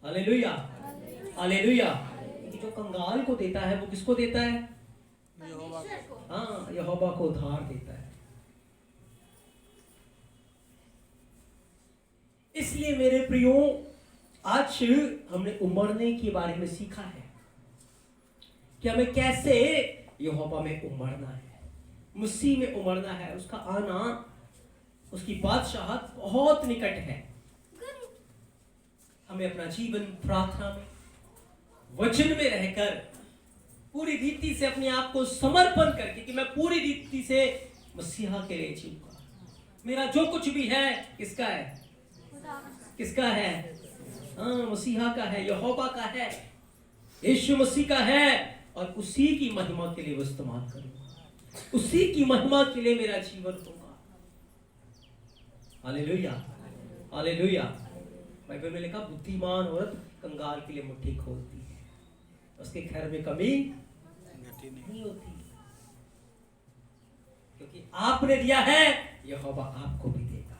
Hallelujah, hallelujah. जो कंगाल को देता है वो किसको देता है? हाँ, यहोवा को उधार देता है। इसलिए मेरे प्रियो, आज हमने उमड़ने के बारे में सीखा है कि हमें कैसे यहोवा में उमड़ना है, मसीह में उमड़ना है। उसका आना, उसकी बादशाहत बहुत निकट है। हमें अपना जीवन प्रार्थना में, वचन में रहकर, पूरी रीति से अपने आप को समर्पण करके कि मैं पूरी रीति से मसीहा के लिए जीऊंगा। मेरा जो कुछ भी है किसका है? किसका है? हाँ, मसीहा का है, यहोवा का है, यीशु मसीह का है, और उसी की महिमा के लिए वो इस्तेमाल करूंगा। उसी की महिमा के लिए मेरा जीवन होगा। Hallelujah, hallelujah. बाइबल में लिखा, बुद्धिमान औरत कंगाल के लिए मुट्ठी खोलती है, उसके घर में कमी नहीं होती, क्योंकि आपने दिया है, यहोवा आपको भी देगा।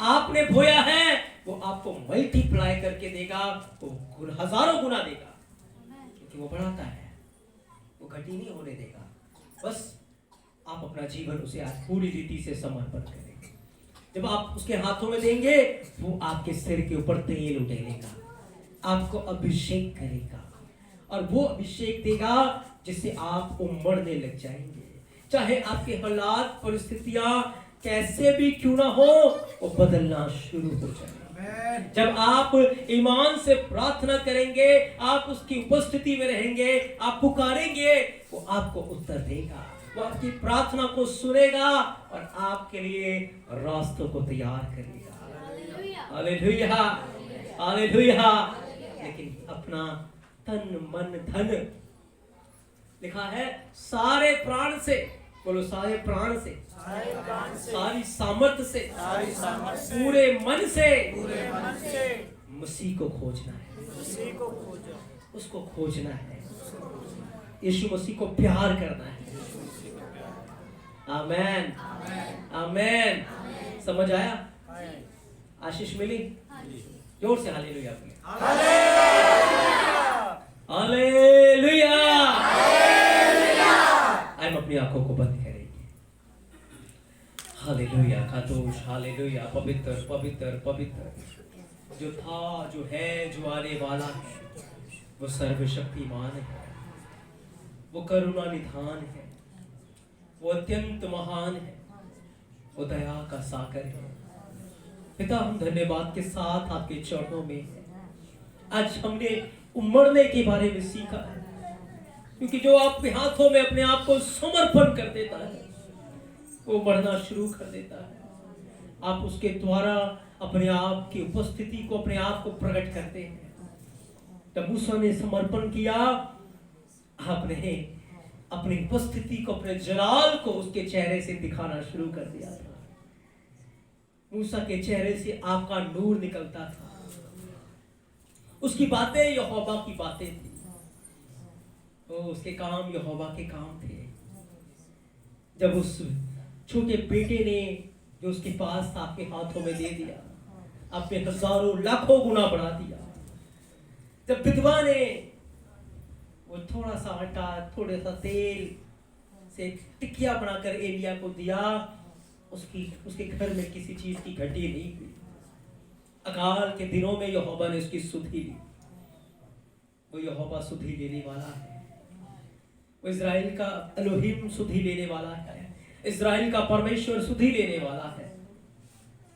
आपने बोया है, वो आपको मल्टीप्लाई करके देगा, वो हजारों गुना देगा, क्योंकि वो बढ़ाता है, वो घटी नहीं होने देगा। बस आप अपना जीवन उसे आज पूरी रीति से समर्पण करें। जब आप उसके हाथों में देंगे, वो आपके सिर के ऊपर तेल उड़ेलेगा, आपको अभिषेक करेगा, और वो अभिषेक देगा जिससे आप उमड़ने लग जाएंगे। चाहे आपके हालात परिस्थितियां कैसे भी क्यों ना हो, वो बदलना शुरू हो जाएगा। जब आप ईमान से प्रार्थना करेंगे, आप उसकी उपस्थिति में रहेंगे, आप पुकारेंगे, वो आपको उत्तर देगा, वो आपकी प्रार्थना को सुनेगा और आपके लिए रास्तों को तैयार करेगा। Hallelujah, hallelujah. लेकिन अपना तन मन धन, लिखा है, सारे प्राण से, बोलो सारे प्राण से, सारी सामर्थ से, पूरे मन से मसीह को खोजना है, उसको खोजना है, यीशु मसीह को प्यार करना है। आमेन, आमेन। समझ आया? आशीष मिली? जोर से हालेलुया बोलिए। हालेलुया। हम अपनी आंखों को बंद करेंगे। हालेलुया का दोष, हालेलुया। पवित्र पवित्र पवित्र, जो था, जो है, जो आने वाला है, वो सर्वशक्तिमान है, वो करुणा निधान है, वो अत्यंत महान है, वो दया का सागर है। पिता, हम धन्यवाद के साथ आपके चरणों में हैं। आज हमने उमड़ने के बारे में सीखा है, क्योंकि जो आपके हाथों में अपने आप को समर्पण कर देता है, वो बढ़ना शुरू कर देता है। आप उसके द्वारा अपने आप की उपस्थिति को, अपने आप को प्रकट करते हैं। जब मूसा ने समर्पण किया, आपने अपनी उपस्थिति को, अपने जलाल को उसके चेहरे से दिखाना शुरू कर दिया था। मूसा के चेहरे से आपका नूर निकलता था, उसकी बातें यहोवा की बातें थी, तो उसके काम यहोवा के काम थे। जब उस छोटे बेटे ने जो उसके पास था आपके हाथों में दे दिया, आपने हजारों लाखों गुना बढ़ा दिया। जब विधवा ने वो थोड़ा सा आटा, थोड़ा सा तेल से टिकिया बनाकर एलिया को दिया, उसके घर में किसी चीज की घटी नहीं हुई। अकाल के दिनों में यहोवा ने उसकी सुधि ली। वो यहोवा सुधि लेने वाला है, वो इजराइल का एलोहिम सुधि लेने वाला है, इजराइल का परमेश्वर सुधि लेने वाला है,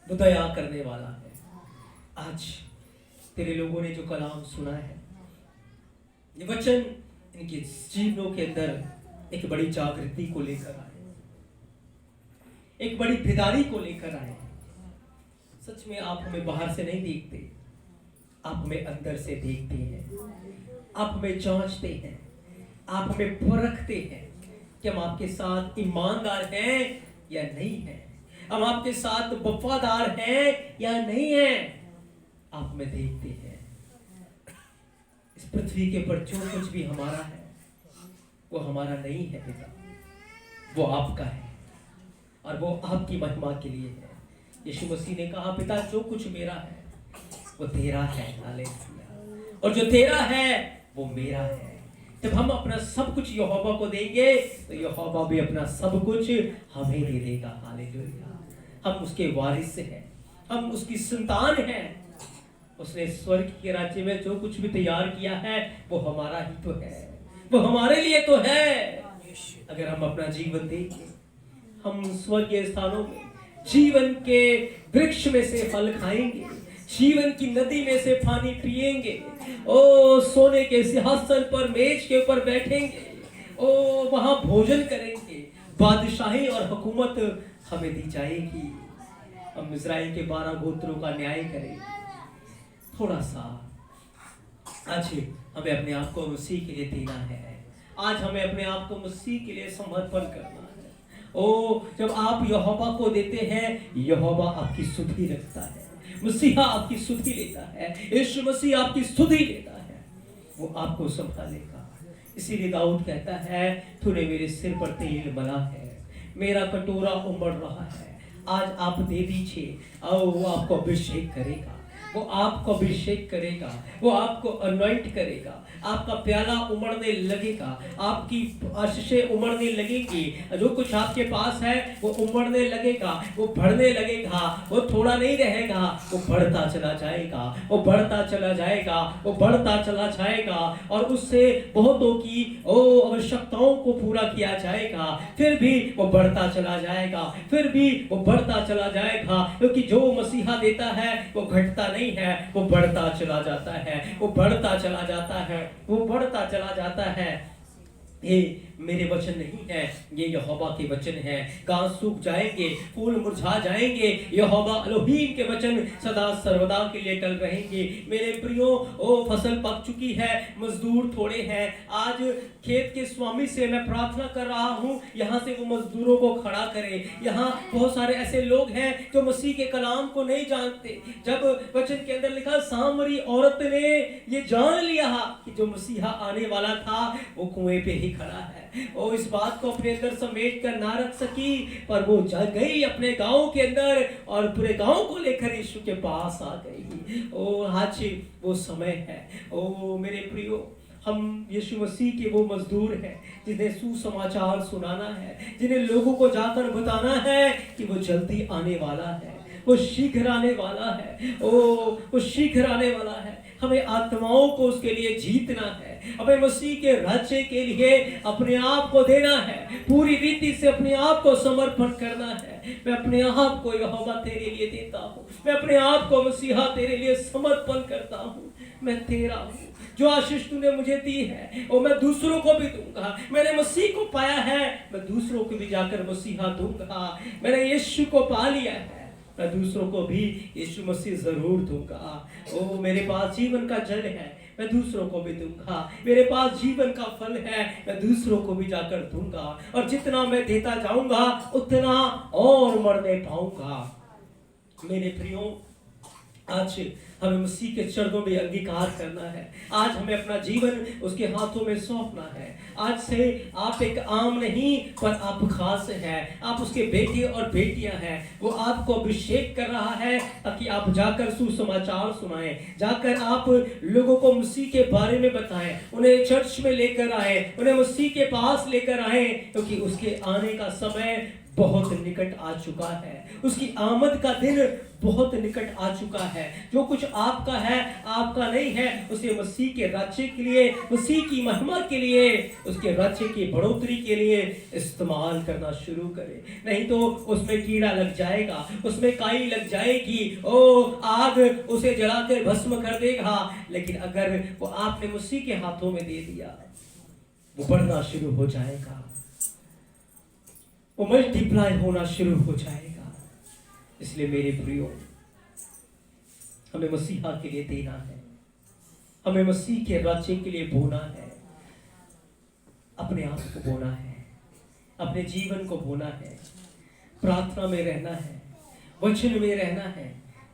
वो दया करने वाला है। आज तेरे लोगों ने जो कलाम सुना है, ये वचन इनके जीवनों के अंदर एक बड़ी जागृति को लेकर आए, एक बड़ी बेदारी को लेकर आए। सच में आप हमें बाहर से नहीं देखते, आप हमें अंदर से देखते हैं, आप हमें जांचते हैं, आप हमें परखते हैं कि हम आपके साथ ईमानदार हैं या नहीं हैं, हम आपके साथ वफादार हैं या नहीं हैं। आप हमें देखते हैं। इस पृथ्वी के ऊपर जो कुछ भी हमारा है, वो हमारा नहीं है पिता, वो आपका है और वो आपकी महिमा के लिए है। यीशु मसीह ने कहा, पिता जो कुछ मेरा है वो तेरा है, हालेलुया, और जो तेरा है वो मेरा है। जब हम अपना सब कुछ यहोवा को देंगे, तो यहोवा भी अपना सब कुछ हमें दे देगा, हालेलुया। हम उसके वारिस हैं, हम उसकी संतान हैं। उसने स्वर्ग के राज्य में जो कुछ भी तैयार किया है, वो हमारा ही तो है, वो हमारे लिए तो है। अगर हम अपना जीवन देंगे, हम स्वर्गीय स्थानों में जीवन के वृक्ष में से फल खाएंगे, जीवन की नदी में से पानी पिएंगे, ओ सोने के सिंहासन पर, मेज के ऊपर बैठेंगे, ओ वहां भोजन करेंगे, बादशाही और हुकूमत हमें दी जाएगी। हम इजराइल के 12 गोत्रों का न्याय करेंगे। थोड़ा सा आज हमें अपने आप को मसीह के लिए देना है, आज हमें अपने आप को मसीह के लिए समर्पण करना है। ओ जब आप यहोवा को देते हैं, यहोवा आपकी स्तुति रखता है, मसीहा आपकी स्तुति लेता है, यीशु मसीह आपकी स्तुति लेता है, वो आपको संभालेगा। इसीलिए दाऊद कहता है, तूने मेरे सिर पर तेल मला है, मेरा कटोरा उमड़ रहा है, आज आप दे दीजिए और वो आपको अभिषेक करेगा, वो आपको अभिषेक करेगा, वो आपको अनॉइंट करेगा, आपका प्याला उमड़ने लगेगा, आपकी आशीषें उमड़ने लगेंगी, जो कुछ आपके पास है वो उमड़ने लगेगा, वो बढ़ने लगेगा, वो थोड़ा नहीं रहेगा, वो बढ़ता चला जाएगा, वो बढ़ता चला जाएगा, वो बढ़ता चला जाएगा, और उससे बहुतों की आवश्यकताओं को पूरा किया जाएगा। फिर भी वो बढ़ता चला जाएगा, फिर भी वो बढ़ता चला जाएगा, क्योंकि जो मसीहा देता है वो घटता नहीं है, वो बढ़ता चला जाता है, वो बढ़ता चला जाता है, वो बढ़ता चला जाता है। ये मेरे वचन नहीं है, ये यहोवा के वचन है। घास सूख जाएंगे, फूल मुरझा जाएंगे, यहोवा एलोहीम के वचन सदा सर्वदा के लिए टल रहेंगे। मेरे प्रियो, ओ फसल पक चुकी है, मजदूर थोड़े हैं। आज खेत के स्वामी से मैं प्रार्थना कर रहा हूँ, यहाँ से वो मजदूरों को खड़ा करे। यहाँ बहुत सारे ऐसे लोग हैं जो मसीह के कलाम को नहीं जानते। जब वचन के अंदर लिखा, सामरी औरत ने ये जान लिया कि जो मसीहा आने वाला था वो कुएं पे ही खड़ा है, वो इस बात को अपने अंदर समेट कर ना रख सकी, पर वो जा गई अपने गांव के अंदर और पूरे गांव को लेकर यीशु के पास आ गई। ओ आज वो समय है। ओ मेरे प्रियो, हम यीशु मसीह के वो मजदूर हैं जिन्हें सुसमाचार सुनाना है, जिन्हें लोगों को जाकर बताना है कि वो जल्दी आने वाला है, वो शीघ्र आने वाला है, वो शीघ्र आने वाला है। हमें आत्माओं को उसके लिए जीतना है, हमें मसीह के राज्य के लिए अपने आप को देना है, पूरी रीति से अपने आप को समर्पण करना है। मैं अपने आप को यहोवा तेरे लिए देता हूँ, मैं अपने आप को मसीहा तेरे लिए समर्पण करता हूँ। मैं तेरा हूँ, जो आशीष तूने मुझे दी है वो मैं दूसरों को भी दूंगा। मैंने मसीह को पाया है, मैं दूसरों को भी जाकर मसीहा दूंगा। मैंने यीशु को पा लिया है, मैं दूसरों को भी यीशु मसीह जरूर दूंगा। ओ मेरे पास जीवन का जल है, मैं दूसरों को भी दूंगा। मेरे पास जीवन का फल है, मैं दूसरों को भी जाकर दूंगा। और जितना मैं देता जाऊंगा उतना और मरने पाऊंगा। मेरे प्रियो, आज हमें मसीह के चरणों में अंगीकार करना है। आज हमें अपना जीवन उसके हाथों में सौंपना है। आज से आप एक आम नहीं, पर आप खास हैं। आप उसके बेटे और बेटियां हैं। वो आपको अभिषेक कर रहा है ताकि आप जाकर सुसमाचार सुनाएं, जाकर आप लोगों को मसीह के बारे में बताएं, उन्हें चर्च में लेकर आए, उन्हें मसीह के पास लेकर आए, क्योंकि उसके आने का समय बहुत निकट आ चुका है। उसकी आमद का दिन बहुत निकट आ चुका है। जो कुछ आपका है, आपका नहीं है, उसे मसीह के राज्य के लिए, मसीह की महिमा के लिए, उसके राज्य की बढ़ोतरी के लिए इस्तेमाल करना शुरू करें। नहीं तो उसमें कीड़ा लग जाएगा, उसमें काई लग जाएगी, ओ आग उसे जलाकर भस्म कर देगा। लेकिन अगर वो आपने मसीह के हाथों में दे दिया, वो बढ़ना शुरू हो जाएगा, वो मल्टीप्लाई होना शुरू हो जाएगा। इसलिए मेरे प्रियो, हमें मसीहा के लिए देना है, हमें मसीह के राज्य के लिए बोना है, अपने आप को बोना है, अपने जीवन को बोना है, प्रार्थना में रहना है, वचन में रहना है,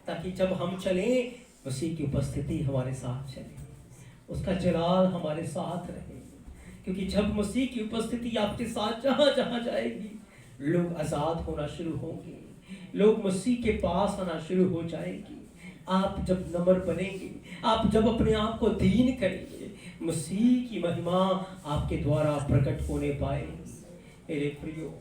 ताकि जब हम चलें मसीह की उपस्थिति हमारे साथ चले, उसका जलाल हमारे साथ रहे। क्योंकि जब मसीह की उपस्थिति आपके साथ जहां जहां जाएगी, लोग आजाद होना शुरू होंगे, लोग मसीह के पास आना शुरू हो जाएंगे। आप जब नम्र बनेंगे, आप जब अपने आप को दीन करेंगे, मसीह की महिमा आपके द्वारा प्रकट होने पाएगी। मेरे प्रियो,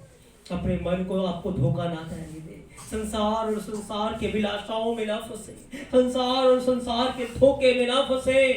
अपने मन को आपको धोखा ना देने दे, संसार और संसार के विलासाओं में ना फंसे, संसार और संसार के धोखे में ना फंसे,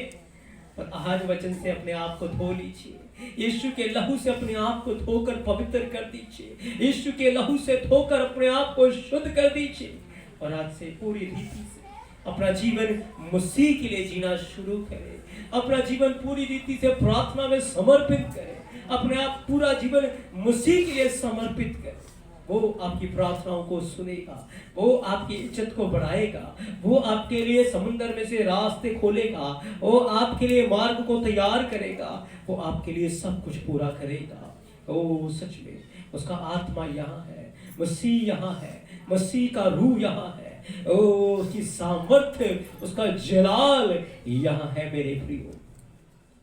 पर आज वचन से अपने आप को धो लीजिए, यीशु के लहू से अपने आप को धोकर पवित्र कर दीजिए, यीशु के लहू से धोकर अपने आप को शुद्ध कर दीजिए, और आज से पूरी रीति से अपना जीवन मसीह के लिए जीना शुरू करें, अपना जीवन पूरी रीति से प्रार्थना में समर्पित करें, अपने आप पूरा जीवन मसीह के लिए समर्पित करें। वो आपकी प्रार्थनाओं को सुनेगा, वो आपकी इज्जत को बढ़ाएगा, वो आपके लिए समुद्र में से रास्ते खोलेगा, वो आपके लिए मार्ग को तैयार करेगा, वो आपके लिए सब कुछ पूरा करेगा। ओ सच में उसका आत्मा यहाँ है, मसीह यहाँ है, मसीह का रूह यहाँ है, ओ उसकी सामर्थ्य, उसका जलाल यहाँ है। मेरे प्रियो,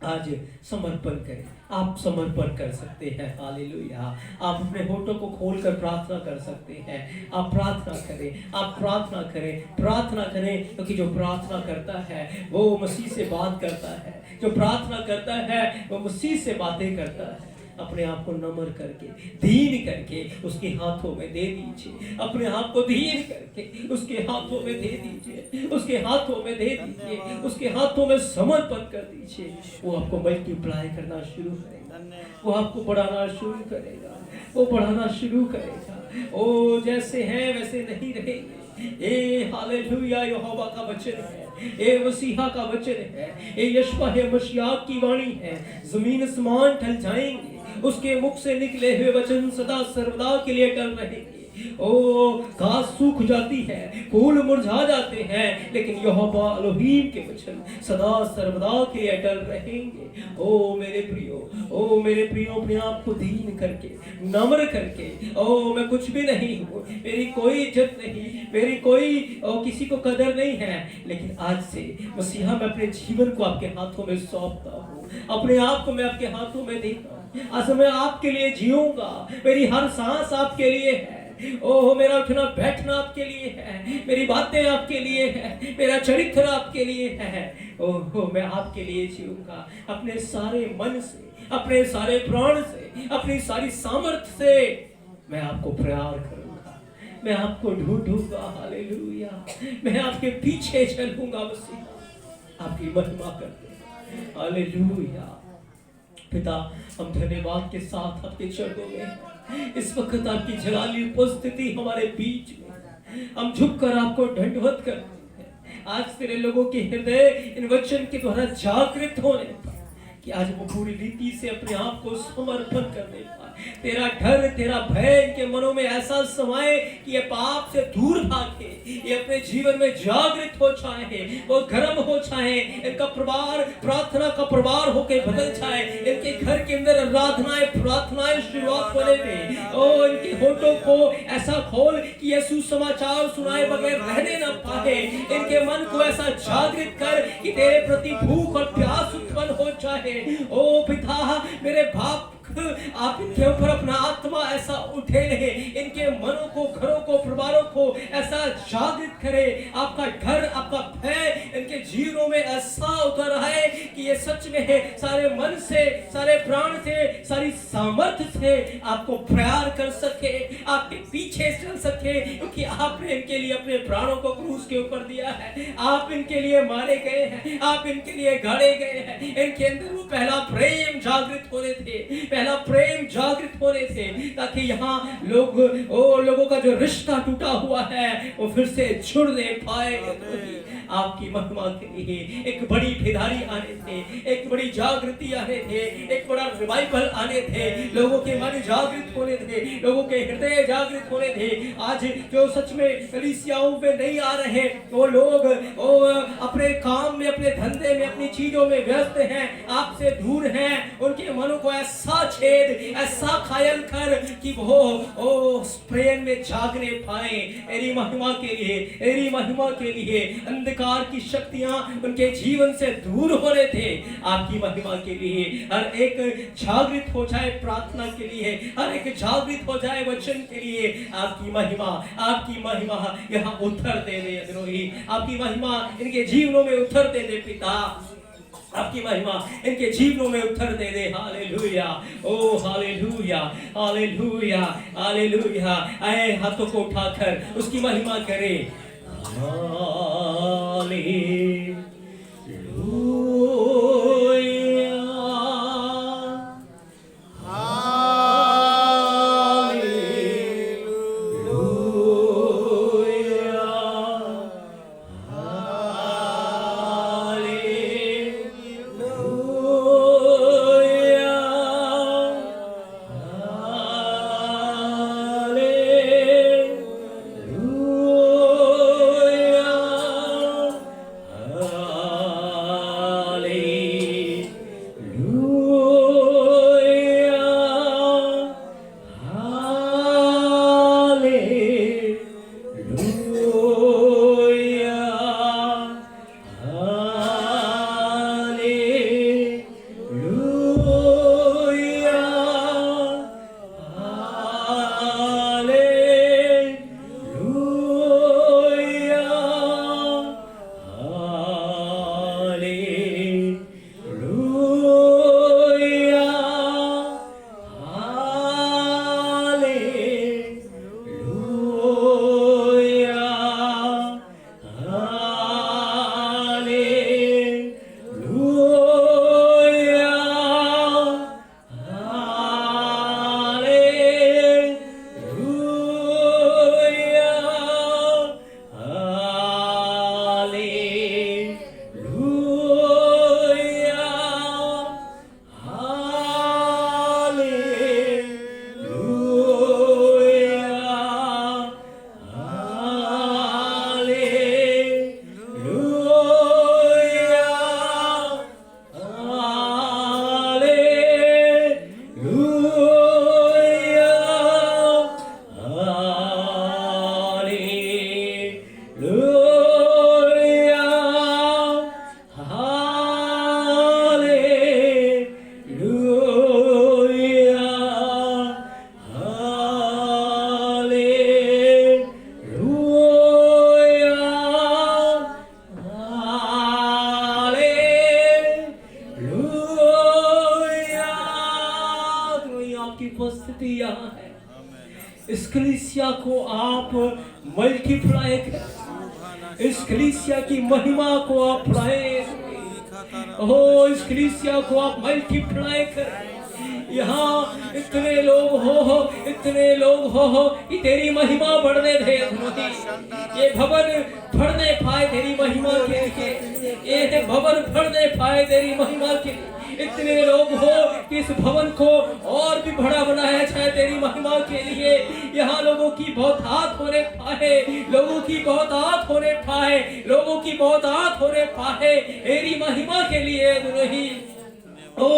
आज समर्पण करें। आप समर्पण कर सकते हैं। हालेलुया। आप अपने होठों को खोलकर प्रार्थना कर सकते हैं। आप प्रार्थना करें, आप प्रार्थना करें, प्रार्थना करें, क्योंकि जो प्रार्थना करता है वो मसीह से बात करता है। जो प्रार्थना करता है वो मसीह से बातें करता है। अपने आप को नम्र करके, दीन करके उसके हाथों में दे दीजिए। अपने आप को दीन करके उसके हाथों में दे दीजिए, उसके हाथों में दे दीजिए, उसके हाथों में समर्पण कर दीजिए। वो आपको मल्टीप्लाई करना शुरू करेगा, वो आपको बढ़ाना शुरू करेगा, वो बढ़ाना शुरू करेगा। ओ जैसे हैं वैसे नहीं रहेंगे। ए हालेलुया, यहोवा का वचन है, ए मसीहा का वचन है, ए यशवा है, मसीहा की वाणी है। जमीन आसमान टल जाएंगे, उसके मुख से निकले हुए वचन सदा सर्वदा के लिए टल रहेंगे। ओ घास सूख जाती है, फूल मुरझा जाते हैं, लेकिन यहोवा एलोहीम के वचन सदा सर्वदा के लिए अटल रहेंगे। ओ मेरे प्रियो, ओ मेरे प्रियो, अपने आप को दीन करके, नम्र करके, ओ मैं कुछ भी नहीं हूँ, मेरी कोई इज्जत नहीं, मेरी कोई किसी को कदर नहीं है, लेकिन आज से मसीहा मैं अपने जीवन को आपके हाथों में सौंपता हूँ, अपने आप को मैं आपके हाथों में देता हूँ। आज मैं आपके लिए जीऊंगा, मेरी हर सांस आपके लिए है। ओह मेरा उठना बैठना आपके लिए है, मेरी बातें आपके लिए है, मेरा चरित्र आपके लिए है। ओह मैं आपके लिए जीऊंगा, अपने सारे मन से, अपने सारे प्राण से, अपनी सारी सामर्थ्य से मैं आपको प्यार करूंगा, मैं आपको ढूंढूंगा। हालेलुया, मैं आपके पीछे चलूंगा। मसीहा आपकी महिमा करते हैं। हालेलुया। पिता, हम धन्यवाद के साथ आपके चरणों में इस वक्त आपकी जलाली उपस्थिति हमारे बीच में, हम झुककर आपको दंडवत करते हैं। आज तेरे लोगों के हृदय इन वचन के द्वारा जागृत होने पर कि आज वो पूरी रीति से अपने आप को समर्पण करने पाए। तेरा डर, तेरा भय इनके मनों में ऐसा समाये कि ये पाप से दूर भागे, ये अपने जीवन में जागृत हो जाए, वो गर्म हो जाए, इनका परिवार प्रार्थना का परिवार होके बदल जाए, इनके घर के अंदर आराधनाएं प्रार्थनाएं शुरुआत होने में, ओ इनके होठों को ऐसा खोल कि ये सुसमाचार सुनाए बगैर रहने न पाए। इनके मन को ऐसा जागृत कर कि तेरे प्रति भूख और प्यास उत्पन्न हो जाए। ओ पिता, मेरे बाप, आप इनके ऊपर अपना आत्मा ऐसा उठे, इनके मनों को, घरों को, परिवारों को ऐसा जागृत करे। आपका डर, आपका भय इनके जीवनों में ऐसा उतर आए कि ये सच में है सारे मन से, सारे प्राण से, सारी सामर्थ्य से आपको प्यार कर सके, आपके पीछे चल सके, क्योंकि आपने इनके लिए अपने प्राणों को क्रूस के ऊपर दिया है। आप इनके लिए मारे गए हैं, आप इनके लिए गाड़े गए हैं। इनके अंदर वो पहला प्रेम जागृत होने थे, पहला प्रेम जागृत होने से, ताकि यहाँ लोगों का जो रिश्ता टूटा हुआ है वो फिर से जुड़ने पाए। आपकी महिमा के लिए एक बड़ी बेदारी आने थे, एक बड़ी जागृति आने थे, एक बड़ा रिवाइवल आने थे, लोगों के मन जागृत होने थे, लोगों के हृदय जागृत होने थे। आज जो सच में कलीसियाओं पे नहीं आ रहे, वो लोग अपने काम में, अपने धंधे में, अपनी चीजों में व्यस्त हैं, आपसे दूर हैं, उनके मनों को ऐसा छेद, ऐसा घायल कर कि वो प्रेम में जागने पाए। मेरी महिमा के लिए, मेरी महिमा के लिए अंधकार की शक्तियां उनके जीवन से दूर हो रहे थे। आपकी महिमा के लिए हर एक जागृत हो जाए, प्रार्थना के लिए हर एक जागृत हो जाए, वचन के लिए। आपकी महिमा यहाँ उतर दे दे द्रोही, आपकी महिमा इनके जीवनों में उतर दे दे पिता, आपकी महिमा इनके जीवनों में उतर दे दे। हालेलुया, ओ हालेलुया, हालेलुया, हालेलुया। आए हाथों को उठाकर उसकी महिमा करें। हालेलुया, मल्टीप्लाई करें। इस कलीसिया की महिमा को आप बढ़ाएं। ओ इस कलीसिया को आप मल्टीप्लाई करें। यहाँ इतने लोग हो कि तेरी महिमा बढ़ने दे। ये भवन बढ़ने पाए तेरी महिमा के लिए, ये भवन बढ़ने पाए तेरी महिमा के लिए। इतने लोग हो कि इस भवन को और भी बड़ा बनाया जाए तेरी महिमा के लिए। यहाँ लोगों की बहुत हाथ होने पाए, लोगों की बहुत हाथ होने पाए, लोगों की बहुत हाथ होने पाए तेरी महिमा के लिए। नहीं ओ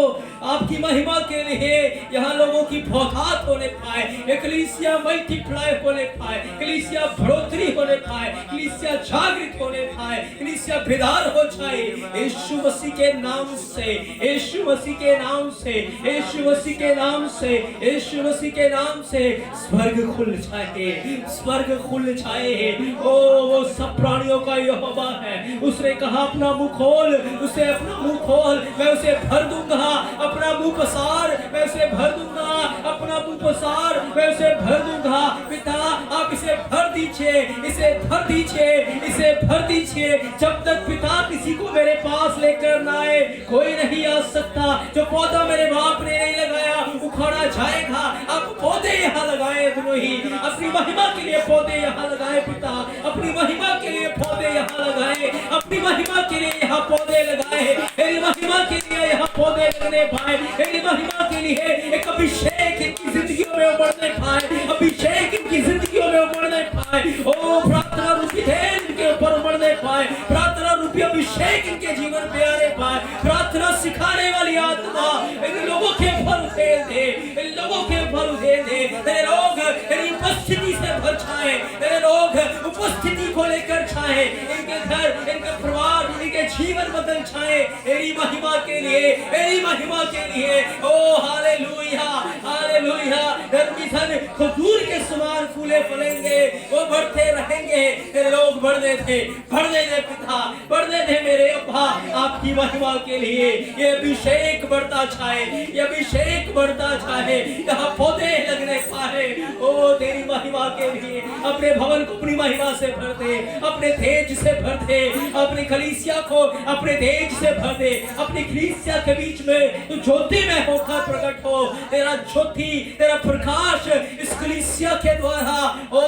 आपकी महिमा के लिए यहाँ लोगों की बहुतायत होने पाए, कलीसिया मल्टीप्लाई होने पाए, कलीसिया बढ़ोतरी होने पाए, कलीसिया जागृत होने पाए, कलीसिया बेदार हो जाए। यीशु मसीह के नाम से, यीशु मसीह के नाम से, यीशु मसीह के नाम से, यीशु मसीह के नाम से स्वर्ग खुल जाए, स्वर्ग खुल जाए। ओ वो सब प्राणियों का यहोवा है। उसने कहा अपना मुंह खोल, उसे अपना मुंह खोल, मैं उसे भर दूंगा। अपना मुंह पसार, मैं उसे भर दूंगा। अपना मुंह पसार, मैं उसे भर दूंगा। पिता आप इसे भर दीजिए, इसे भर दीजिए, इसे भर दीजिए। जब तक पिता किसी को मेरे पास लेकर ना आए कोई नहीं आ सकता। जो पौधा मेरे बाप ने नहीं लगाया उखाड़ा जाएगा। अब पौधे यहाँ लगाए दोनों ही, अपनी महिमा के लिए पौधे यहाँ लगाए। पिता अपनी महिमा के लिए पौधे यहाँ लगाए, अपनी महिमा के लिए यहाँ पौधे लगाए, मेरी महिमा के लिए यहाँ पौधे लगने पाए, मेरी महिमा के लिए एक अभिषेक इनकी जिंदगियों में उमड़ने पाए, अभिषेक इनकी जिंदगियों में उमड़ने पाए। ओ प्रार्थना रूपी तेल इनके ऊपर उमड़ने पाए, प्रार्थना रूपी अभिषेक इनके जीवन पे आने पाए। प्रार्थना सिखाने वाली आत्मा इन लोगों के फल दे दे, इन लोगों के फल दे दे। तेरे लोग तेरी उपस्थिति से भर जाए, तेरे लोग उपस्थिति को लेकर छाए, इनके घर, इनके परिवार, इनके जीवन बदल छाए तेरी महिमा के लिए, तेरी महिमा के लिए। ओ हालेलुया, हालेलुया। धर्मी खजूर के समान फूले फलेंगे, वो बढ़ते रहेंगे। तेरे लोग बढ़ने थे, बढ़ने दे पिता, बढ़ने दे मेरे अब्बा, आपकी महिमा के लिए। ये अभिषेक बढ़ता छाए, ये अभिषेक बढ़ता छाए, यहाँ पौधे लगने पाए। ओ तेरी महिमा के लिए अपने भवन को अपनी महिमा से भर दे, अपने तेज से भर दे, अपनी कलीसिया को अपने तेज से भर दे। अपनी कलीसिया के बीच में तू ज्योति में होकर प्रकट हो। तेरा ज्योति, तेरा प्रकाश इस कलीसिया के द्वारा ओ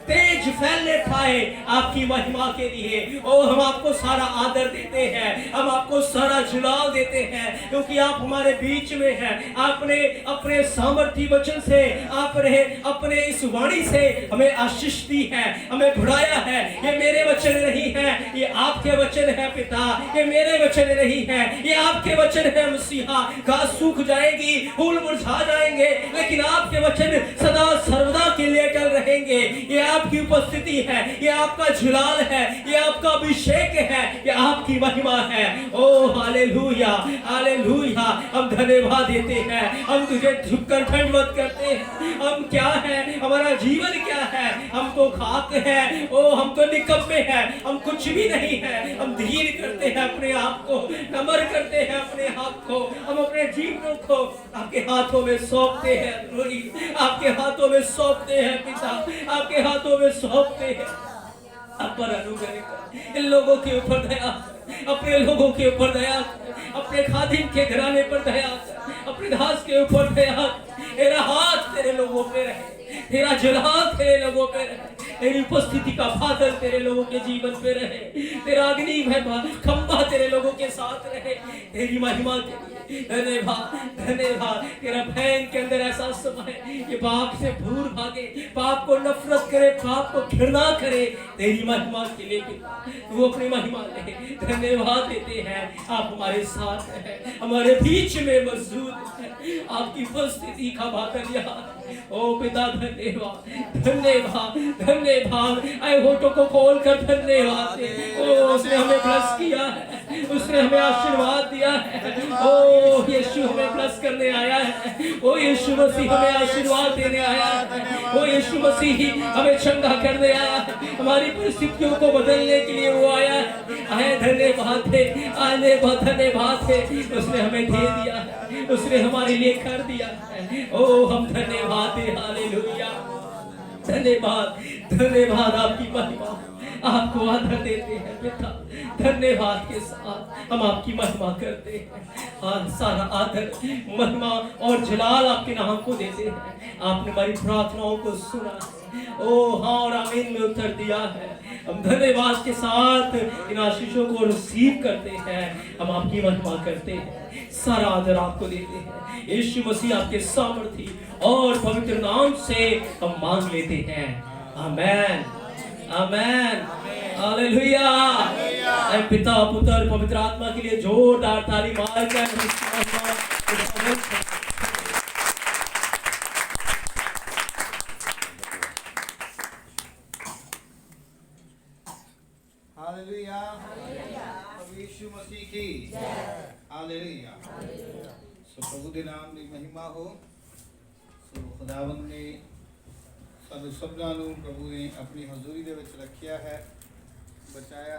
तेज फैलने पाए आपकी महिमा के लिए। ओ हम आपको सारा आदर देते हैं, हम आपको सारा जलाल देते हैं, क्योंकि आप हमारे बीच में हैं। आपने अपने सामर्थी वचन से, आपने अपने इस वाणी से हमें आशीष दी है, हमें बढ़ाया है। ये मेरे वचन नहीं है, ये आपके वचन है पिता। ये मेरे वचन नहीं है, ये आपके वचन है मसीहा। घास सूख जाएगी, फूल मुरझा जाएंगे, लेकिन आपके वचन सदा सर्वदा के लिए टल रहेंगे। ये आपकी उपस्थिति है, ये आपका झुलाल है, ये आपका अभिषेक है, ये आपकी महिमा है। ओ हालेलुया, हालेलुया। हम धन्यवाद देते हैं, हम तुझे झुककर दंडवत करते हैं। हम क्या है, हमारा जीवन क्या है? हम तो खाक हैं, ओ हम तो निकम्मे हैं, हम कुछ भी नहीं है। हम धीर करते हैं अपने आप को, नम्र करते हैं अपने आप को, हम अपने जीवनों को आपके हाथों में सौंपते हैं। आपके हाथों में सौंपते हैं पिता, आपके हाथों में सौंपते हैं। आप पर अनुग्रह कर, इन लोगों के ऊपर दया कर, अपने लोगों के ऊपर दया कर, अपने खादिम के घराने पर दया कर, अपने दास के ऊपर दया कर। तेरा हाथ तेरे लोगों पे रहे, तेरा जलाल तेरे लोगों पे रहे, तेरी उपस्थिति का बादल तेरे लोगों के जीवन पे रहे, तेरा अग्नि खंभा तेरे लोगों के साथ रहे। तेरी महिमा के लिए धन्यवाद, धन्यवाद। तेरा बहन के अंदर ऐसा समय ये पाप से दूर भागे, पाप को नफरत करे, पाप को घृणा करे। तेरी महिमा के लिए पिता तू अपनी महिमा ले। धन्यवाद देते हैं, आप हमारे साथ हैं, हमारे बीच में मौजूद है। आपकी उपस्थिति का बादल यहाँ। ओ पिता धन्यवाद, धन्यवाद, धन्यवाद। आए होठों को खोल कर धन्यवाद दे। ओ उसने हमें ब्लेस किया है, उसने हमें आशीर्वाद दिया है। ओ यीशु हमें ब्लेस करने आया है, ओ यीशु मसीह हमें आशीर्वाद देने आया है, ओ यीशु मसीह हमें चंगा करने आया है, हमारी परिस्थितियों को बदलने के लिए वो आया है। आए धन्यवाद है, आने बहुत धन्यवाद है। उसने हमें दे दिया है, उसने हमारे लिए कर दिया है। ओ हम धन्यवाद है। हालेलुया, धन्यवाद, धन्यवाद, आपकी महिमा, आपको आदर देते हैं पिता। धन्यवाद के साथ हम आपकी महिमा करते हैं। हाँ, सारा आदर, महिमा और जलाल आपके नाम को देते हैं। आपने हमारी प्रार्थनाओं को सुना है। ओ हाँ, और आमीन में उत्तर दिया है। हम धन्यवाद के साथ इन आशीषों को रिसीव करते हैं। हम आपकी महिमा करते हैं, सारा आदर आपको देते हैं। यीशु मसीह आपके सामर्थी और पवित्र नाम से हम मांग लेते हैं। आमेन, आमेन, हालेलुया। ऐ पिता, पुत्र, पवित्र आत्मा के लिए जोरदार ताली मारकर हालेलुया। प्रभु यीशु मसीह की हालेलुया। सो प्रभु ਦੇ ਨਾਮ ਦੀ ਮਹਿਮਾ ਹੋ। ਸੋ ਖੁਦਾਵੰਦ ਨੇ ਸਾਨੂੰ ਸਭਨਾਂ ਨੂੰ ਪ੍ਰਭੂ ਨੇ ਆਪਣੀ ਹਜ਼ੂਰੀ ਦੇ ਵਿੱਚ ਰੱਖਿਆ ਹੈ, ਬਚਾਇਆ